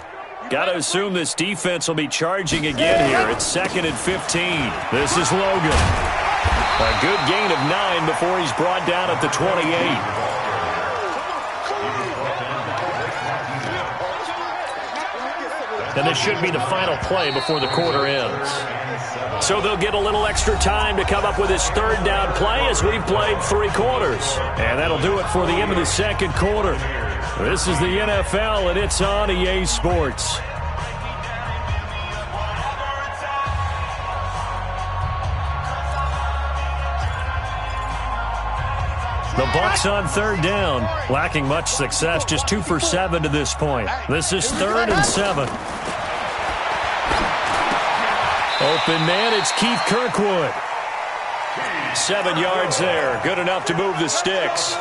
Got to assume this defense will be charging again here. It's 2nd and 15. This is Logan. A good gain of 9 before he's brought down at the 28. And this should be the final play before the quarter ends. So they'll get a little extra time to come up with his 3rd down play as we've played 3 quarters. And that'll do it for the end of the 2nd quarter. This is the NFL, and it's on EA Sports. The Bucs on 3rd down, lacking much success, just 2 for 7 to this point. This is 3rd and 7. Open man, it's Keith Kirkwood. 7 yards there, good enough to move the sticks.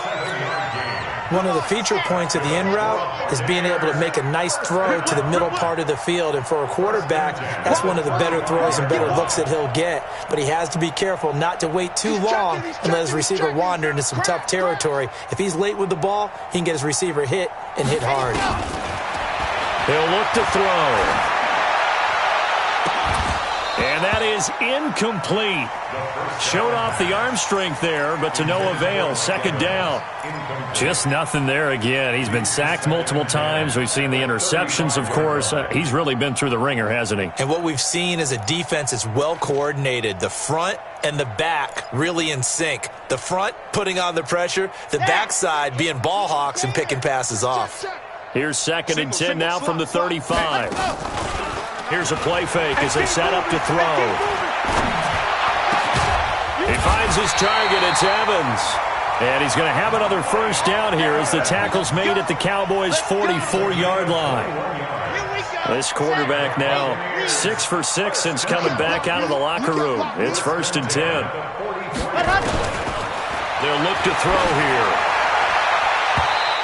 one of the feature points of the in route is being able to make a nice throw to the middle part of the field. And for a quarterback, that's one of the better throws and better looks that he'll get. But he has to be careful not to wait too long and let his receiver wander into some tough territory. If he's late with the ball, he can get his receiver hit and hit hard. He'll look to throw. And that is incomplete. Showed off the arm strength there, but to no avail. Second down. Just nothing there again. He's been sacked multiple times. We've seen the interceptions, of course. He's really been through the ringer, hasn't he? And what we've seen is a defense that's well coordinated. The front and the back really in sync. The front putting on the pressure, the backside being ball hawks and picking passes off. Here's 2nd and 10 now from the 35. Here's a play fake as they set up to throw. He finds his target. It's Evans. And he's going to have another first down here as the tackle's made at the Cowboys' 44-yard line. This quarterback now 6 for 6 since coming back out of the locker room. It's 1st and 10. They'll look to throw here.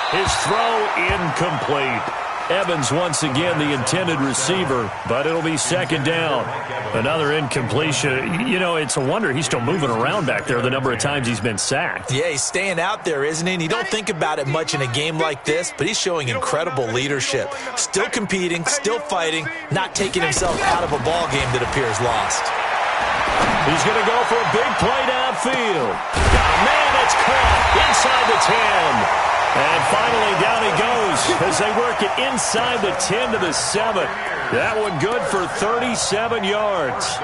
His throw incomplete. Evans once again the intended receiver, but it'll be 2nd down. Another incompletion. You know, it's a wonder he's still moving around back there the number of times he's been sacked. Yeah, he's staying out there, isn't he? And you don't think about it much in a game like this, but he's showing incredible leadership. Still competing, still fighting, not taking himself out of a ball game that appears lost. He's going to go for a big play downfield. Oh, man, it's caught inside the 10. And finally, down he goes as they work it inside the 10 to the 7. That one good for 37 yards.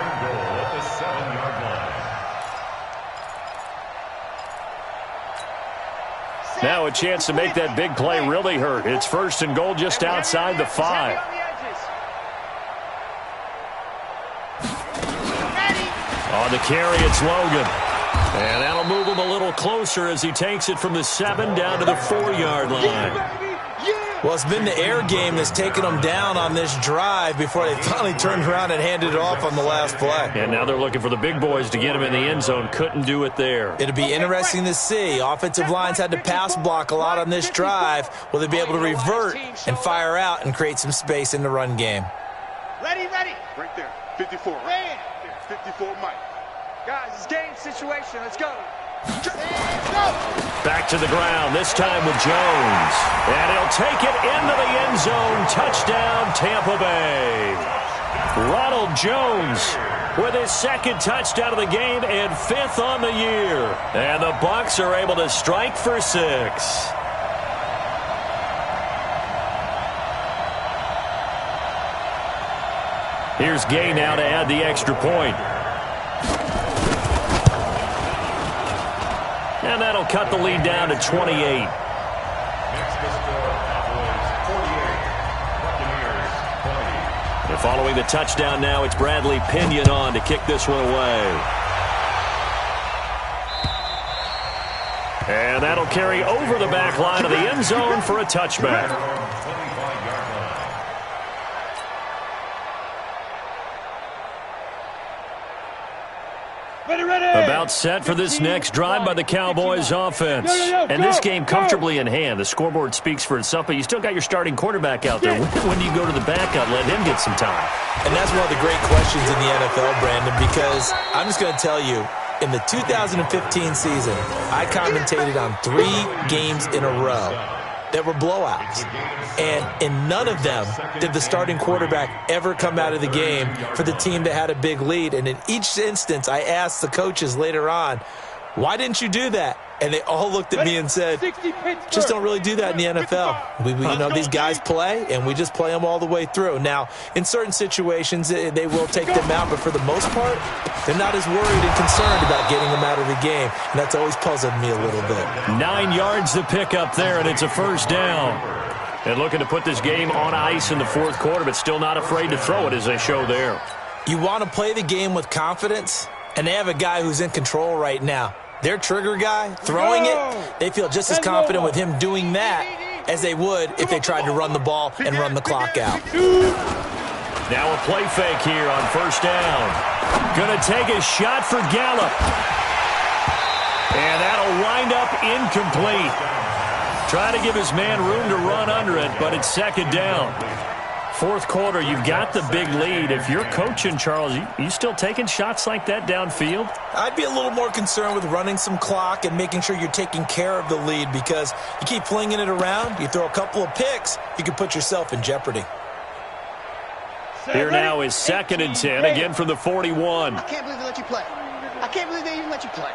Now a chance to make that big play really hurt. It's 1st and goal just outside the 5. On the carry, it's Logan. And that'll move him a little closer as he takes it from the 7 down to the 4-yard line. Well, it's been the air game that's taken them down on this drive before they finally turned around and handed it off on the last play. And now they're looking for the big boys to get him in the end zone. Couldn't do it there. It'll be interesting to see. Offensive lines had to pass block a lot on this drive. Will they be able to revert and fire out and create some space in the run game? Ready. Right there. 54. Right? 54, Mike. Guys, it's game situation. Let's go. Back to the ground, this time with Jones. And he'll take it into the end zone. Touchdown, Tampa Bay. Ronald Jones with his 2nd touchdown of the game and 5th on the year. And the Bucs are able to strike for 6. Here's Gay now to add the extra point. And that'll cut the lead down to 28. And following the touchdown now, it's Bradley Pinion on to kick this one away. And that'll carry over the back line of the end zone for a touchback. About set for this next drive by the Cowboys offense. And this game comfortably in hand. The scoreboard speaks for itself, but you still got your starting quarterback out there. When do you go to the backup, let him get some time? And that's one of the great questions in the NFL, Brandon, because I'm just going to tell you, in the 2015 season, I commentated on 3 games in a row that were blowouts. And in none of them did the starting quarterback ever come out of the game for the team that had a big lead. And in each instance, I asked the coaches later on, why didn't you do that? And they all looked at me and said, just don't really do that in the NFL. You know, these guys play, and we just play them all the way through. Now, in certain situations, they will take them out, but for the most part, they're not as worried and concerned about getting them out of the game. And that's always puzzled me a little bit. 9 yards to pick up there, and it's a first down. And looking to put this game on ice in the 4th quarter, but still not afraid to throw it as they show there. You want to play the game with confidence, and they have a guy who's in control right now. Their trigger guy, throwing it, they feel just as confident with him doing that as they would if they tried to run the ball and run the clock out. Now a play fake here on first down. Going to take a shot for Gallup. And that'll wind up incomplete. Try to give his man room to run under it, but it's second down. Fourth quarter, you've got the big lead. If you're coaching, Charles, you still taking shots like that downfield? I'd be a little more concerned with running some clock and making sure you're taking care of the lead, because you keep flinging it around, you throw a couple of picks, you can put yourself in jeopardy. Here now is second and 10, again from the 41. I can't believe they let you play. I can't believe they even let you play.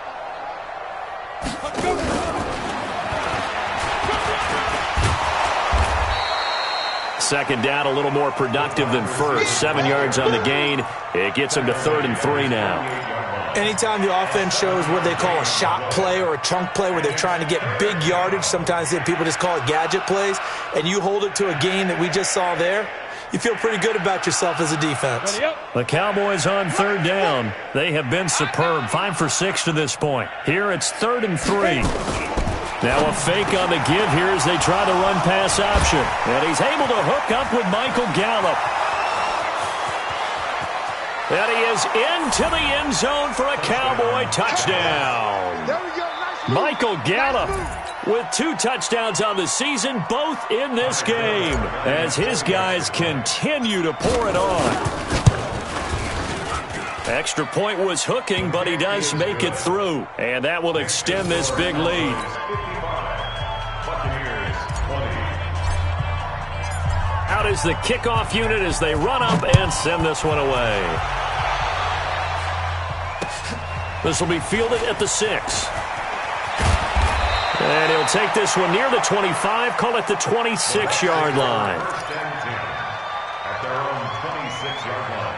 Second down, a little more productive than first. 7 yards on the gain. It gets them to 3rd and 3 now. Anytime the offense shows what they call a shot play or a chunk play where they're trying to get big yardage, sometimes people just call it gadget plays, and you hold it to a gain that we just saw there, you feel pretty good about yourself as a defense. The Cowboys on 3rd down. They have been superb. 5 for 6 to this point. Here it's 3rd and 3. Now a fake on the give here as they try the run-pass option. And he's able to hook up with Michael Gallup. And he is into the end zone for a Cowboy touchdown. There we go. Nice move. Michael Gallup with 2 touchdowns on the season, both in this game, as his guys continue to pour it on. Extra point was hooking, but he does make it through. And that will extend this big lead. Out is the kickoff unit as they run up and send this one away. This will be fielded at the 6. And he'll take this one near the 25, call it the 26-yard line. At their own 26-yard line.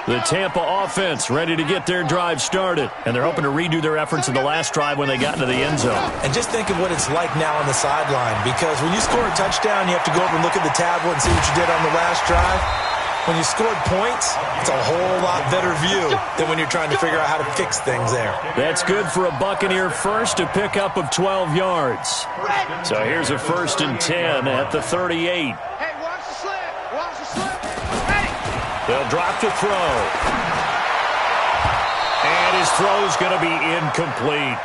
The Tampa offense ready to get their drive started. And they're hoping to redo their efforts in the last drive when they got into the end zone. And just think of what it's like now on the sideline, because when you score a touchdown, you have to go over and look at the tablet and see what you did on the last drive. When you scored points, it's a whole lot better view than when you're trying to figure out how to fix things there. That's good for a Buccaneer first, a pickup of 12 yards. So here's a 1st and 10 at the 38. Hey, watch the slip. Watch the slip. Hey. They'll drop to throw. And his throw's going to be incomplete.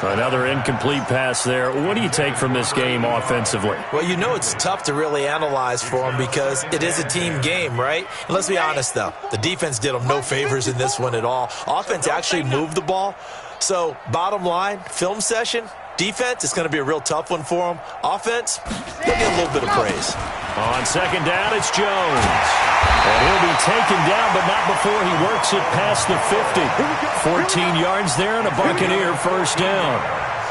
Another incomplete pass there. What do you take from this game offensively? Well, you know it's tough to really analyze for them because it is a team game, right? And let's be honest, though. The defense did them no favors in this one at all. Offense actually moved the ball. So, bottom line, film session, defense, it's going to be a real tough one for them. Offense, they'll get a little bit of praise. On second down, it's Jones. And he'll be taken down, but not before he works it past the 50. 14 yards there and a Buccaneer first down.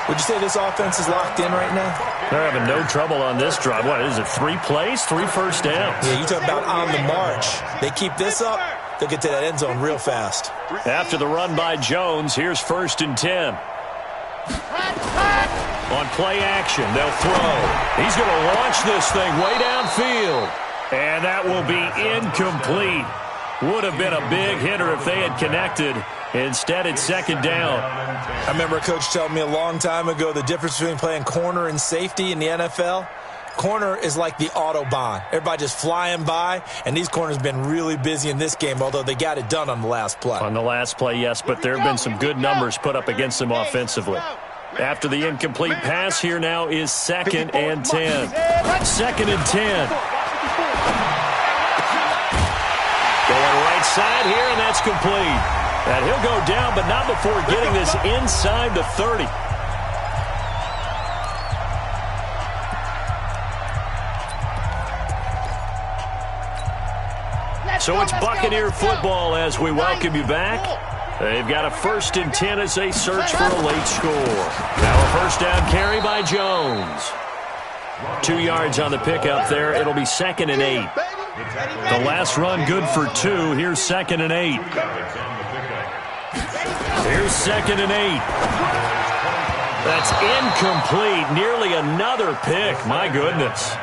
Would you say this offense is locked in right now? They're having no trouble on this drive. What is it, 3 plays, 3 first downs? Yeah, you talk about on the march. They keep this up, they'll get to that end zone real fast. After the run by Jones, here's 1st and 10. On play action, they'll throw. He's going to launch this thing way downfield. And that will be incomplete. Would have been a big hitter if they had connected. Instead, it's second down. I remember a coach telling me a long time ago the difference between playing corner and safety in the NFL. Corner is like the Autobahn. Everybody just flying by, and these corners have been really busy in this game, although they got it done on the last play. On the last play, yes, but there have been some good numbers put up against them offensively. After the incomplete pass, here now is 2nd and 10. 2nd and 10. Going right side here, and that's complete. And he'll go down, but not before getting this inside the 30. So it's Buccaneer football as we welcome you back. They've got a 1st and 10 as they search for a late score. Now a first down carry by Jones. 2 yards on the pickup there. It'll be 2nd and 8. The last run good for 2. Here's 2nd and 8. Here's 2nd and 8. That's incomplete. Nearly another pick. My goodness.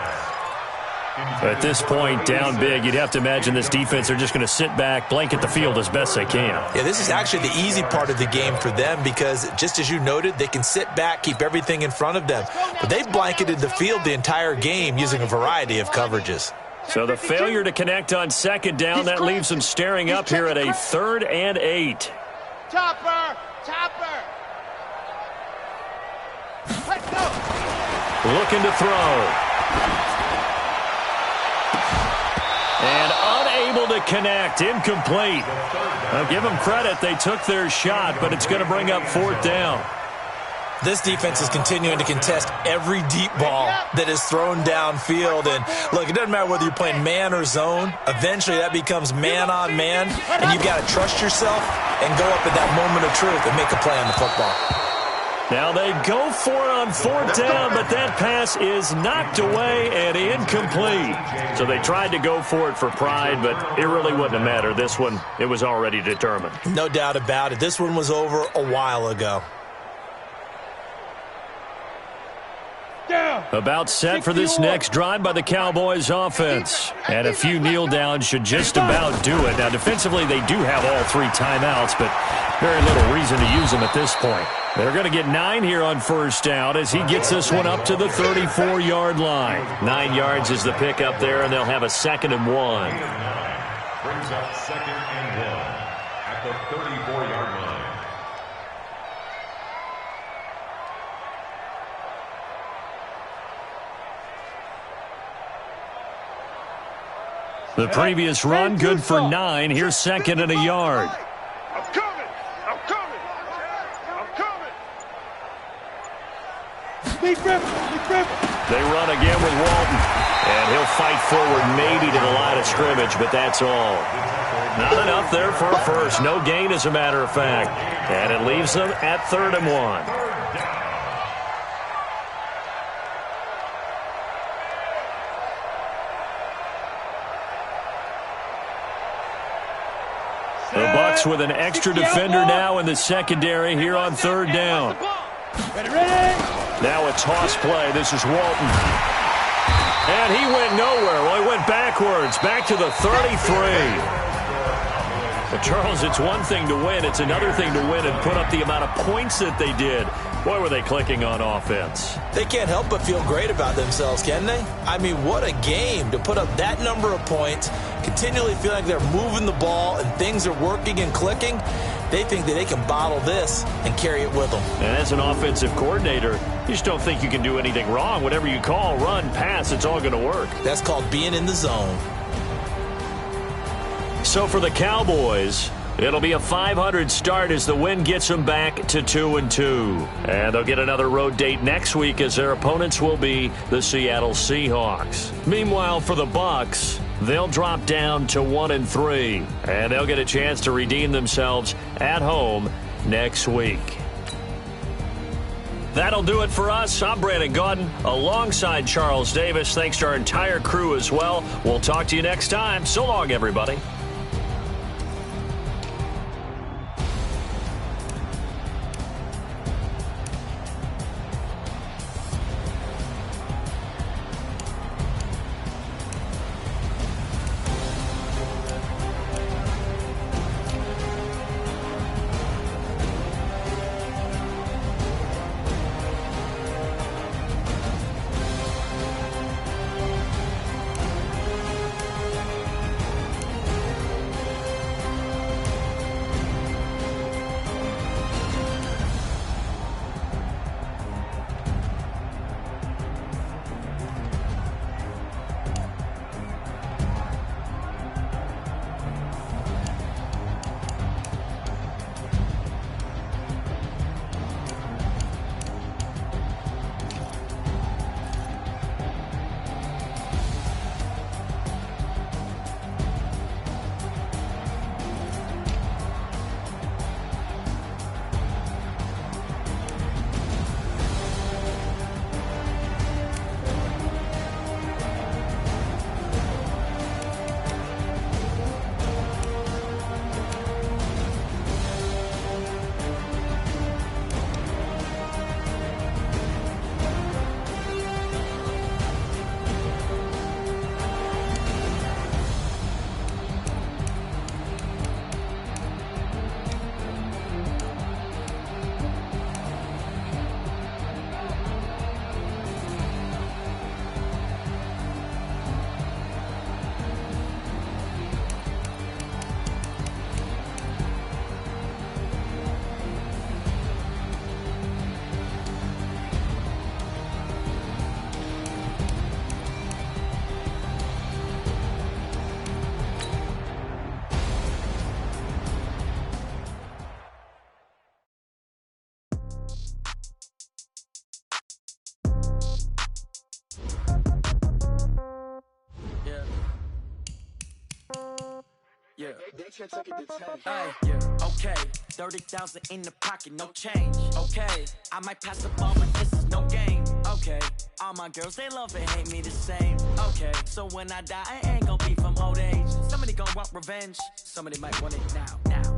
At this point, down big, you'd have to imagine this defense are just going to sit back, blanket the field as best they can. Yeah, this is actually the easy part of the game for them because, just as you noted, they can sit back, keep everything in front of them. But they've blanketed the field the entire game using a variety of coverages. So the failure to connect on second down, that leaves them staring up here at a 3rd and 8. Chopper! Chopper! Let's go! Looking to throw. And unable to connect. Incomplete. I'll give them credit. They took their shot, but it's going to bring up 4th down. This defense is continuing to contest every deep ball that is thrown downfield. And, look, it doesn't matter whether you're playing man or zone. Eventually, that becomes man-on-man, and you've got to trust yourself and go up at that moment of truth and make a play on the football. Now they go for it on 4th down, but that pass is knocked away and incomplete. So they tried to go for it for pride, but it really wouldn't have mattered. This one, it was already determined. No doubt about it. This one was over a while ago. About set for this next drive by the Cowboys offense. And a few kneel downs should just about do it. Now, defensively, they do have all 3 timeouts, but very little reason to use them at this point. They're going to get 9 here on 1st down as he gets this one up to the 34-yard line. 9 yards is the pickup there, and they'll have a 2nd and 1. Brings up 2nd and 1 at the 34-yard line. The previous run, good for 9. Here's 2nd and a yard. I'm coming! I'm coming! I'm coming! They run again with Walton. And he'll fight forward maybe to the line of scrimmage, but that's all. Not enough there for a first. No gain, as a matter of fact. And it leaves them at 3rd and 1. The Bucs with an extra defender now in the secondary here on 3rd down. Now a toss play. This is Walton. And he went nowhere. Well, he went backwards, back to the 33. But, Charles, it's one thing to win. It's another thing to win and put up the amount of points that they did. Boy, were they clicking on offense. They can't help but feel great about themselves, can they? I mean, what a game to put up that number of points, continually feel like they're moving the ball and things are working and clicking. They think that they can bottle this and carry it with them. And as an offensive coordinator, you just don't think you can do anything wrong. Whatever you call, run, pass, it's all going to work. That's called being in the zone. So for the Cowboys, it'll be a .500 start as the win gets them back to 2-2. And they'll get another road date next week as their opponents will be the Seattle Seahawks. Meanwhile, for the Bucs, they'll drop down to 1-3. And they'll get a chance to redeem themselves at home next week. That'll do it for us. I'm Brandon Gaudin alongside Charles Davis. Thanks to our entire crew as well. We'll talk to you next time. So long, everybody. Yeah. Hey, yeah. Okay. 30,000 in the pocket, no change. Okay. I might pass the ball, but this is no game. Okay. All my girls, they love and hate me the same. Okay. So when I die, I ain't gon' be from old age. Somebody gon' want revenge. Somebody might want it now.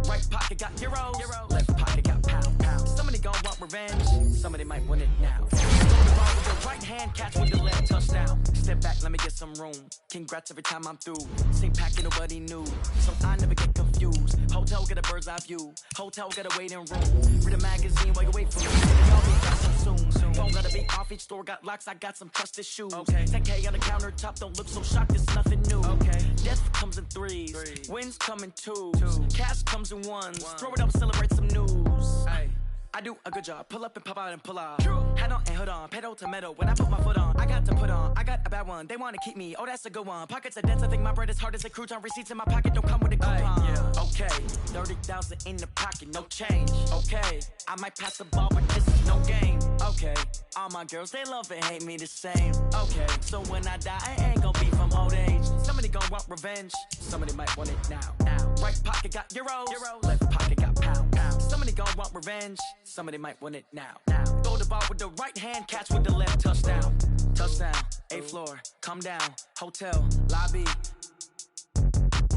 Right pocket got euros. Left pocket got pound. Somebody gon' want revenge. Somebody might want it now. Throw the ball with the right hand, catch with the left, touchdown. Step back, let me get some room. Congrats every time I'm through. Same packet, nobody knew. So I never get confused. Hotel get a bird's eye view. Hotel get a waiting room. Read a magazine while you wait for me. I'll be back so soon. Phone gotta be off, each store got locks. I got some trusted shoes. Okay. 10K on the countertop, don't look so shocked. It's nothing new. Okay. Death comes in threes. Wins come in twos. Cash comes in ones. Throw it up, celebrate some news. Ay. I do a good job. Pull up and pop out and pull out. Hat on and hood on. Pedal to metal. When I put my foot on, I got to put on. I got a bad one. They want to keep me. Oh, that's a good one. Pockets are dense. I think my bread is hard as a crouton. Receipts in my pocket don't come with a coupon. Yeah. Okay. 30,000 in the pocket. No change. Okay. I might pass the ball, but this is no game. Okay. All my girls, they love and hate me the same. Okay. So when I die, I ain't gon' be from old age. Somebody gon' want revenge. Somebody might want it now. Right pocket got euros. Left pocket got pound. Somebody gon' want revenge. Somebody might want it now. Throw the ball with the right hand, catch with the left, touchdown. Touchdown, 8th floor, come down, hotel, lobby.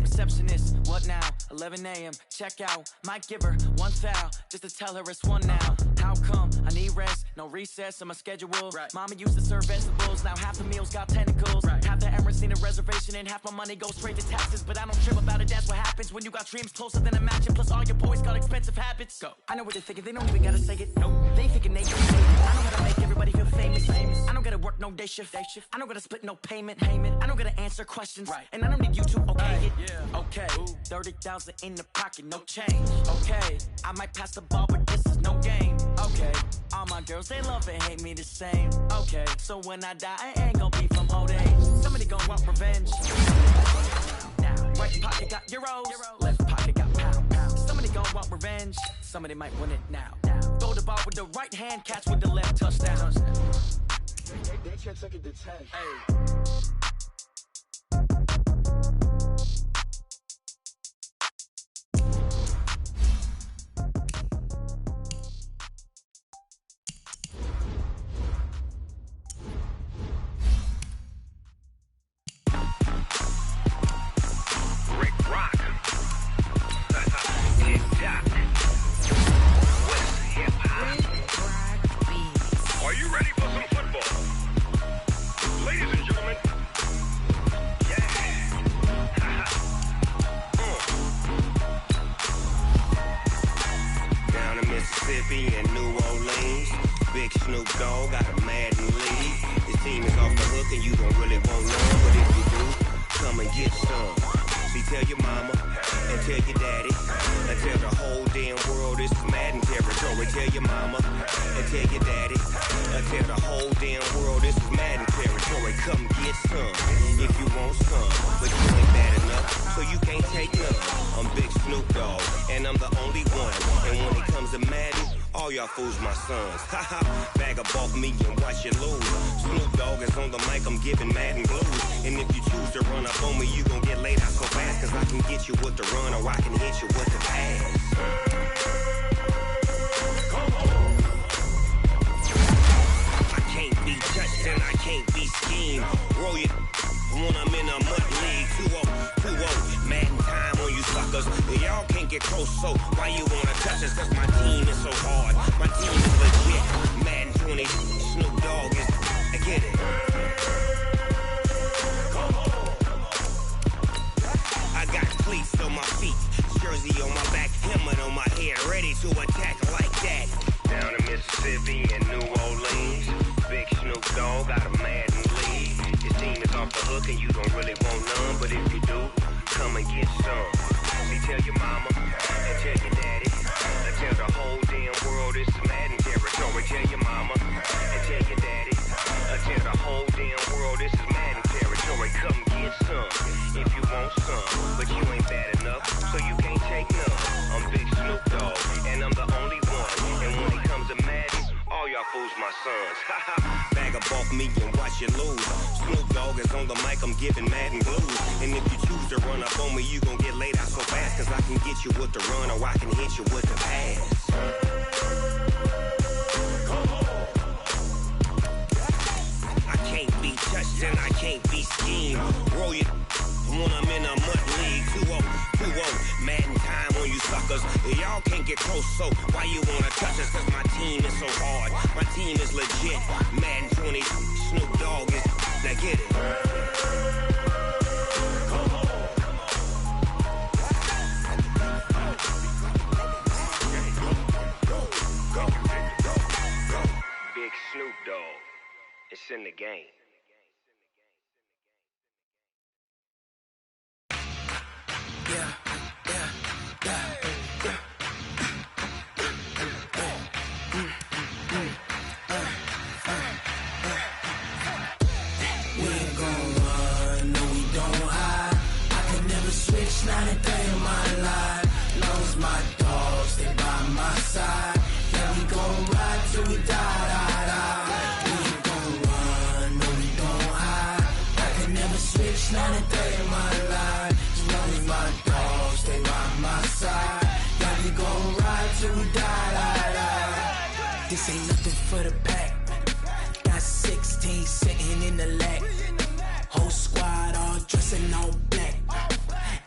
Receptionist, what now? 11 a.m., check out. Might give her one foul, just to tell her it's one now. How come? I need rest, no recess on my schedule. Right. Mama used to serve vegetables, now half the meals got tentacles. Right. Half the Emirates need a reservation and half my money goes straight to taxes. But I don't trip about it, that's what happens when you got dreams closer than a mansion. Plus all your boys got expensive habits. Go. I know what they're thinking, they don't even gotta say it. Nope. They thinking they can say it. I know how to make everybody feel famous. I don't gotta work no day shift. I don't gotta split no payment. I don't gotta answer questions. Right. And I don't need you to okay it. Yeah. Okay, 30,000 in the pocket, no change. Okay, I might pass the ball, but this is no game. Okay, all my girls, they love and hate me the same. Okay, so when I die, I ain't gon' be from old age. Somebody gon' want revenge. Right pocket got euros. Left pocket got pound. Somebody gon' want revenge. Somebody might want it now. Throw the ball with the right hand, catch with the left, touchdown. They can't take it to 10. Hey. Mississippi and New Orleans. Big Snoop Dogg got a Madden lead. His team is off the hook and you don't really want none. But if you do, come and get some. See, tell your mama and tell your daddy and tell the whole damn world this is Madden territory. Tell your mama and tell your daddy and tell the whole damn world this is Madden territory. Come get some if you want some. But you ain't bad enough, so you can't take none. I'm Big Snoop Dogg, and I'm the only one. And when it comes to Madden, all y'all fools my sons. Haha, bag up off me and watch you lose. Snoop Dogg is on the mic, I'm giving Madden blues. And if you choose to run up on me, you gon' get laid out so fast. Cause I can get you with the run or I can hit you with the pass. I can't be touched and I can't be schemed. Roll you when I'm in a mud league. 2-0, Madden time on you suckers. Y'all can't get close, so why you wanna touch us? Cause my team is so hard. My team is legit. Madden 20, Snoop Dogg is, I get it. I got cleats on my feet, jersey on my back, helmet on my head, ready to attack like that. Down in Mississippi and New Orleans, Big Snoop Dogg got a Madden lead. His team is off the hook and you don't really want none, but if you do, come and get some. See, tell your mama and tell your daddy and tell the whole damn world this is Madden territory. Tell your mama and tell your daddy and tell the whole damn world this is Madden territory. Come get some if you want some, but you ain't bad enough, so you can't take none. I'm Big Snoop Dogg, and I'm the only one. And when it comes to Madden, all y'all fools my sons. Haha. swagger off me and watch you lose. Snoop Dogg is on the mic, I'm giving Madden blues. And if you choose to run up on me, you gon' get laid out so fast. Cause I can get you with the run or I can hit you with the pass. I can't be touched and I can't be schemed. Roll you when I'm in a mud league. 2-0, Madden time on you suckers. Y'all can't get close, so why you wanna touch us? Cause my team is so hard, my team is legit. Madden 20, Snoop Dogg is, now get it. Big Snoop Dogg, it's in the game. Not a day in my life. Lost my dogs, they by my side. Yeah, we gon' ride till we die. We ain't gon' run, no, we don't hide. I can never switch, not a day in my life. As long as my dogs, they by my side. Yeah, we gon' ride till we die. This ain't nothing for the pack. Got 16 sitting in the lag. Whole squad all dressing all black.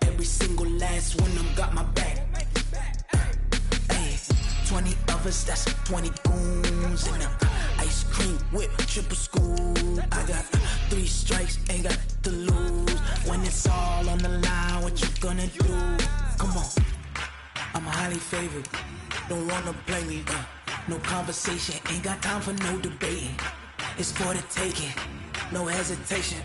Every single last one of them got my back. Hey, 20 of us, that's 20 goons. And ice cream whip, triple school. I got 3 strikes, ain't got to lose. When it's all on the line, what you gonna do? Come on, I'm highly favored. Don't wanna play me, no conversation. Ain't got time for no debating. It's for the taking, no hesitation.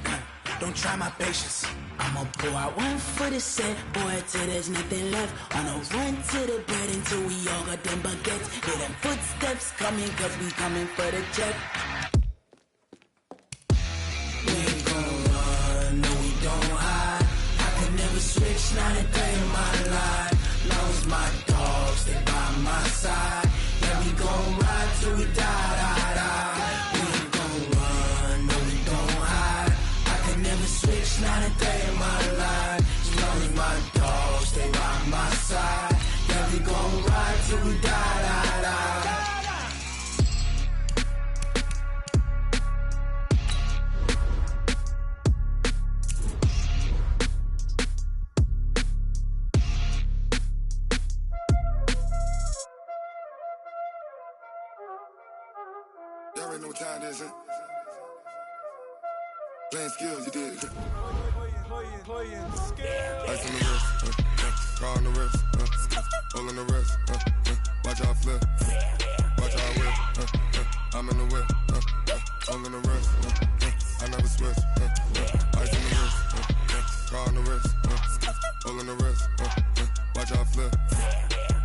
Don't try my patience. I'ma pull out one for the set, boy, till there's nothing left. On a run to the bed until we all got them baguettes. Hear them footsteps coming, cause we coming for the check. We ain't gon' run, no, we don't hide. I can never switch, not a day in my life. Lost my dogs, they by my side. Yeah, we gon' ride till we die. We ain't gon' run, no, we don't hide. I can never switch, not a day in my life. As long as my dogs, they by my side. Yeah, we gon' ride till we die. Y'all already know what time it is, huh? Playing skills, you did. Playing skills. Ice on the wrist, car on the wrist, hole in the wrist, watch how I flip, watch how I whip, I'm in the whip, hole in the wrist, I never switch, ice on the wrist, car on the wrist, hole in the wrist, watch how I flip,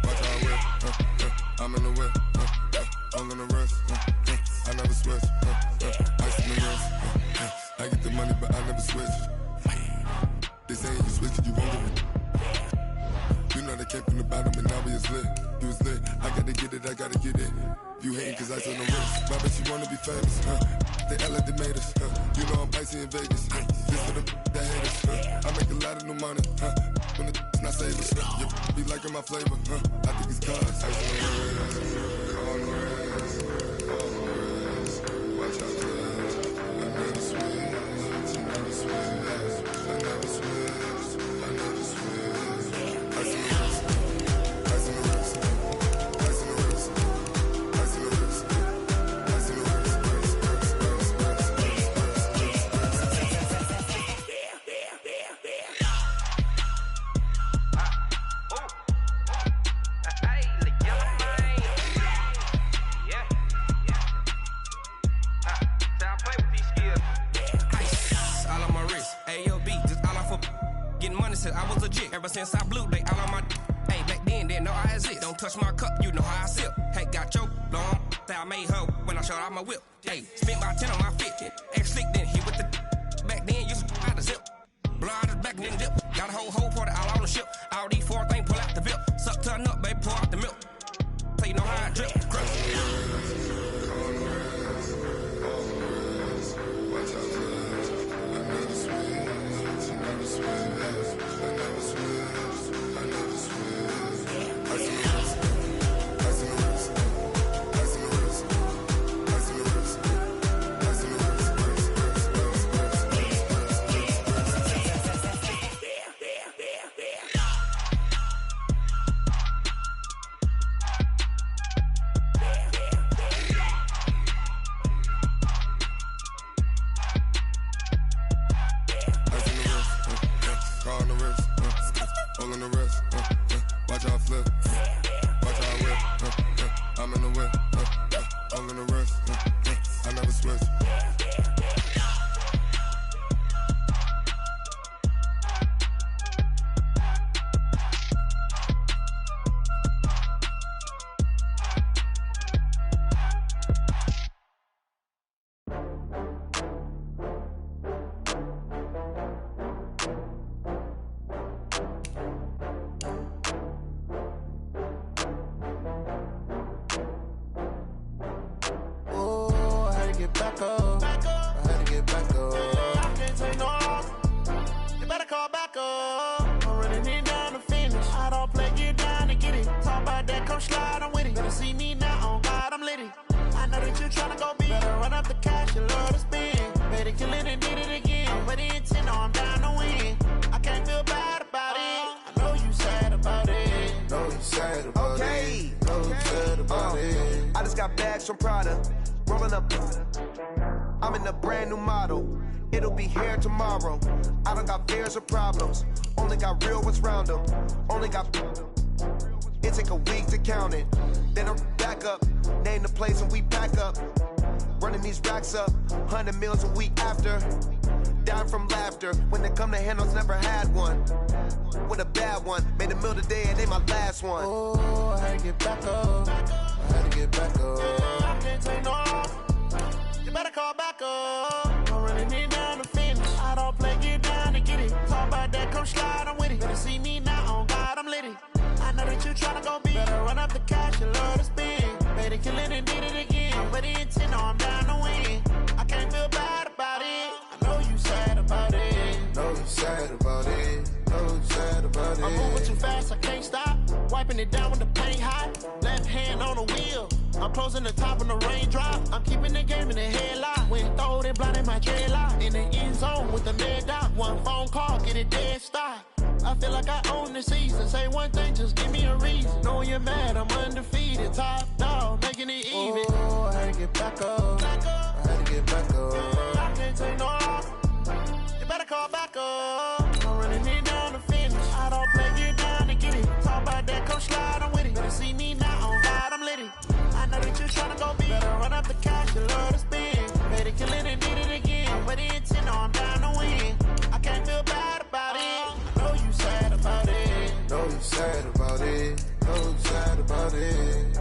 watch how I whip, I'm in the whip, hole in the wrist, I never switch, ice in the wrist, I get the money but I never switch. They saying you switch it, you won't get it. You know they came from the bottom and now we is lit. You was lit, I gotta get it, I gotta get it. You hating cause ice on the wrist. My bitch, you wanna be famous, They act like they made us, You know I'm icy in Vegas, Just for the that hate us, I make a lot of new money, When the not save us, You be liking my flavor, I think it's cause ice on the wrist, on the wrist, on the wrist. Watch out, cause I never switch, I never switch. I never switch, I never switch. Ice in the wrist, ice in the wrist, ice in the wrist, ice in the wrist, ice in the wrist, I was legit ever since I blew they all on my hey back then didn't know I exist. Don't touch my cup, you know how I sip. Hey, got your long that I made her when I showed out my whip. Hey, spent my 10 on my fit. Ex slick then hit with the back then used to out the zip. Blow out the back and then dip. Got a whole party all on the ship. All these 4 things pull out the VIP. Suck turn up, baby, pour out the milk. So you know how I drip. back up. I had to get back up. I can't take no loss. You better call back up. I'm running it down to finish. I don't play, get down to get it. Talk about that, come slide, I'm with it. Better see me now, on God, I'm litty. I know that you tryna go big. Better run up the cash, you love to spend. Better kill it and did it again. But the intent, no, I'm down to win. I can't feel bad about it. I know you sad about it. Know you sad about it. Know you sad about it. I just got bags from Prada. Rolling up. I'm in a brand new model. It'll be here tomorrow. I don't got fears or problems. Only got real ones round them. Only got. It take a week to count it. Then I'm back up. Name the place and we pack up. Running these racks up. 100 meals a week after. Down from laughter. When they come to handles, never had one. With a bad one. Made a meal today and they my last one. Oh, I had to get back up. I had to get back up. I can't take no loss. You better call back up. I'm running it down to finish. I don't play, get down to get it. Talk about that, come slide, I'm with it. Better see me now, on God, I'm litty. I know that you tryna go big. Better run up the cash, you love to spend. Better kill it and did it again. But the intent, no, I'm down to win. I can't feel bad about it. I know you sad about it. Know you sad about it. Know you sad about it. I'm moving too fast, I can't stop. Wiping it down with the paint hot. Left hand on the wheel. I'm closing the top on the raindrop. I'm keeping the game in the headlock. When throwed and blinded my dreadlock. In the end zone with the mad dot. One phone call, get it dead stop. I feel like I own the season. Say one thing, just give me a reason. Knowing you're mad, I'm undefeated. Top dog, making it even. Oh, I had to get back up. I had to get back up. I can't take no loss. You better call back up. I'm running it down to finish. I don't play, get down to get it. Talk about that, come slide, I'm with it. Better see me now, on God, I'm litty. I know that you tryna go big. Better run up the cash, you love to spend. Better kill it and did it again. But the intent, no, I'm down to win. I can't feel bad about it. I know you sad about it. Know you sad about it. Know you sad about it.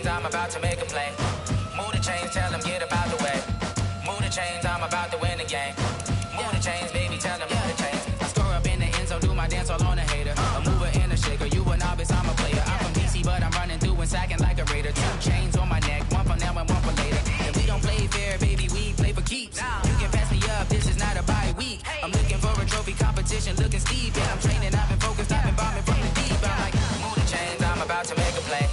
I'm about to make a play. Move the chains, tell them get about the way. Move the chains, I'm about to win the game. Move the chains, baby, tell them move the chains. I score up in the end zone, do my dance all on a hater. A mover and a shaker, you a novice, I'm a player. I'm from DC, but I'm running through and sacking like a raider. 2 chains on my neck, one for now and one for later. And we don't play fair, baby, we play for keeps. You can pass me up, this is not a bye week. I'm looking for a trophy competition, looking steep. Yeah, I'm training, I've been focused, I've been bombing from the deep. I'm like, move the chains, I'm about to make a play.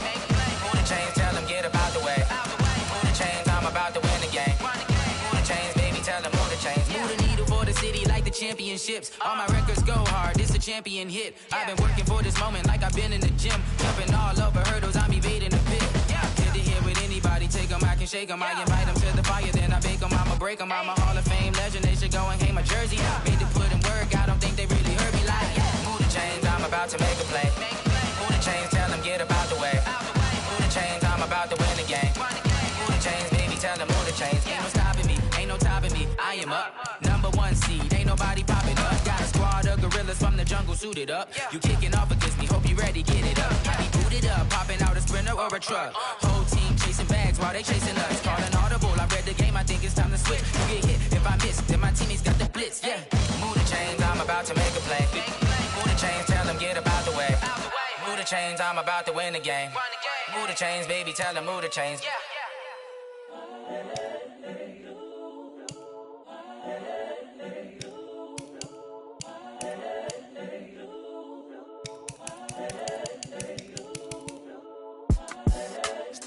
Move the chains, tell them get about the way. Move the chains, I'm about to win the game. Move the chains, baby, tell them move the chains. Move the needle for the city like the championships. All my records go hard, this a champion hit. I've been working for this moment like I've been in the gym. Jumping all over hurdles, I'm evading the pit. Get to here with anybody, take them, I can shake them. I invite them to the fire, then I bake them, I'ma break them. I'm a Hall of Fame legend, they should go and hang my jersey. Made to put in work, I don't think they really heard me like. Move the chains, I'm about to make a play. Move the chains, tell them get about the way. Move the chains, I'm about to win the game. Move the chains, baby, tell them move the chains. Ain't no stopping me, ain't no topping me, I am up. #1 seed, ain't nobody popping up. Got a squad of gorillas from the jungle suited up. You kicking off against me, hope you ready, get it up. I be booted up, popping out a Sprinter or a truck. Whole team chasing bags while they chasing us. Calling audible, I read the game, I think it's time to switch. You get hit, if I miss, then my teammates got the blitz, yeah. Move the chains, I'm about to make a play. Move the chains, tell them get about the way. Move the chains, I'm about to win the game. Move the chains, baby, tell them move the chains.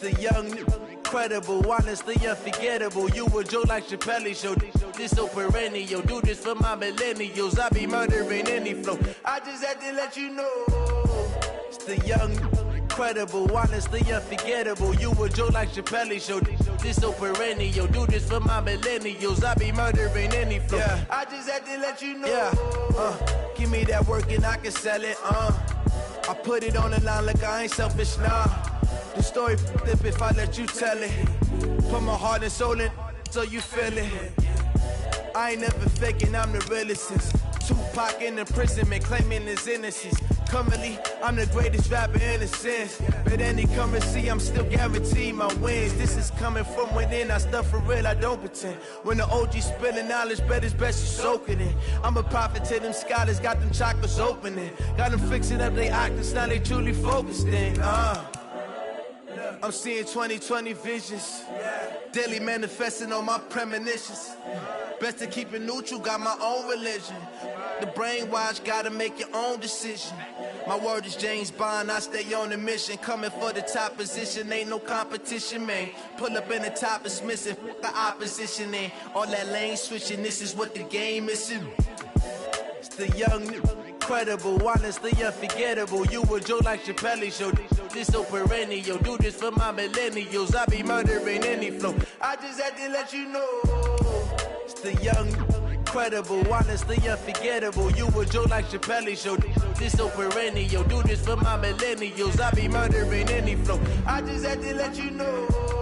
The young, incredible, honestly unforgettable. You a joke like Chappelle show. This so perennial. Do this for my millennials. I be murdering any flow. I just had to let you know. It's the young, incredible, honestly unforgettable. You a joke like Chappelle show. This so perennial. Do this for my millennials. I be murdering any flow. Yeah. I just had to let you know. Yeah. Give me that work and I can sell it. I put it on the line like I ain't selfish, nah. The story flip if I let you tell it. Put my heart and soul in so you feel it. I ain't never faking, I'm the realest since Tupac in imprisonment, claiming his innocence. Currently, I'm the greatest rapper in a sense. But any currency, I'm still guaranteed my wins. This is coming from within, I stuff for real, I don't pretend. When the OG spilling knowledge, bet it's best you soak it in. I'm a prophet to them scholars, got them chakras opening. Got them fixing up they octaves, now they truly focused in. I'm seeing 2020 visions. Daily manifesting on my premonitions. Best to keep it neutral, got my own religion. The brainwash, gotta make your own decision. My word is James Bond, I stay on a mission. Coming for the top position, ain't no competition, man. Pull up in the top is missing, fuck the opposition, ain't all that lane switching, this is what the game is. It's the young, incredible, honestly unforgettable. You a Joe like Chappelle show, this so perennial. Do this for my millennials, I be murdering any flow. I just had to let you know. It's the young, incredible, honestly unforgettable. You a Joe like Chappelle show, this so perennial. Do this for my millennials, I be murdering any flow. I just had to let you know.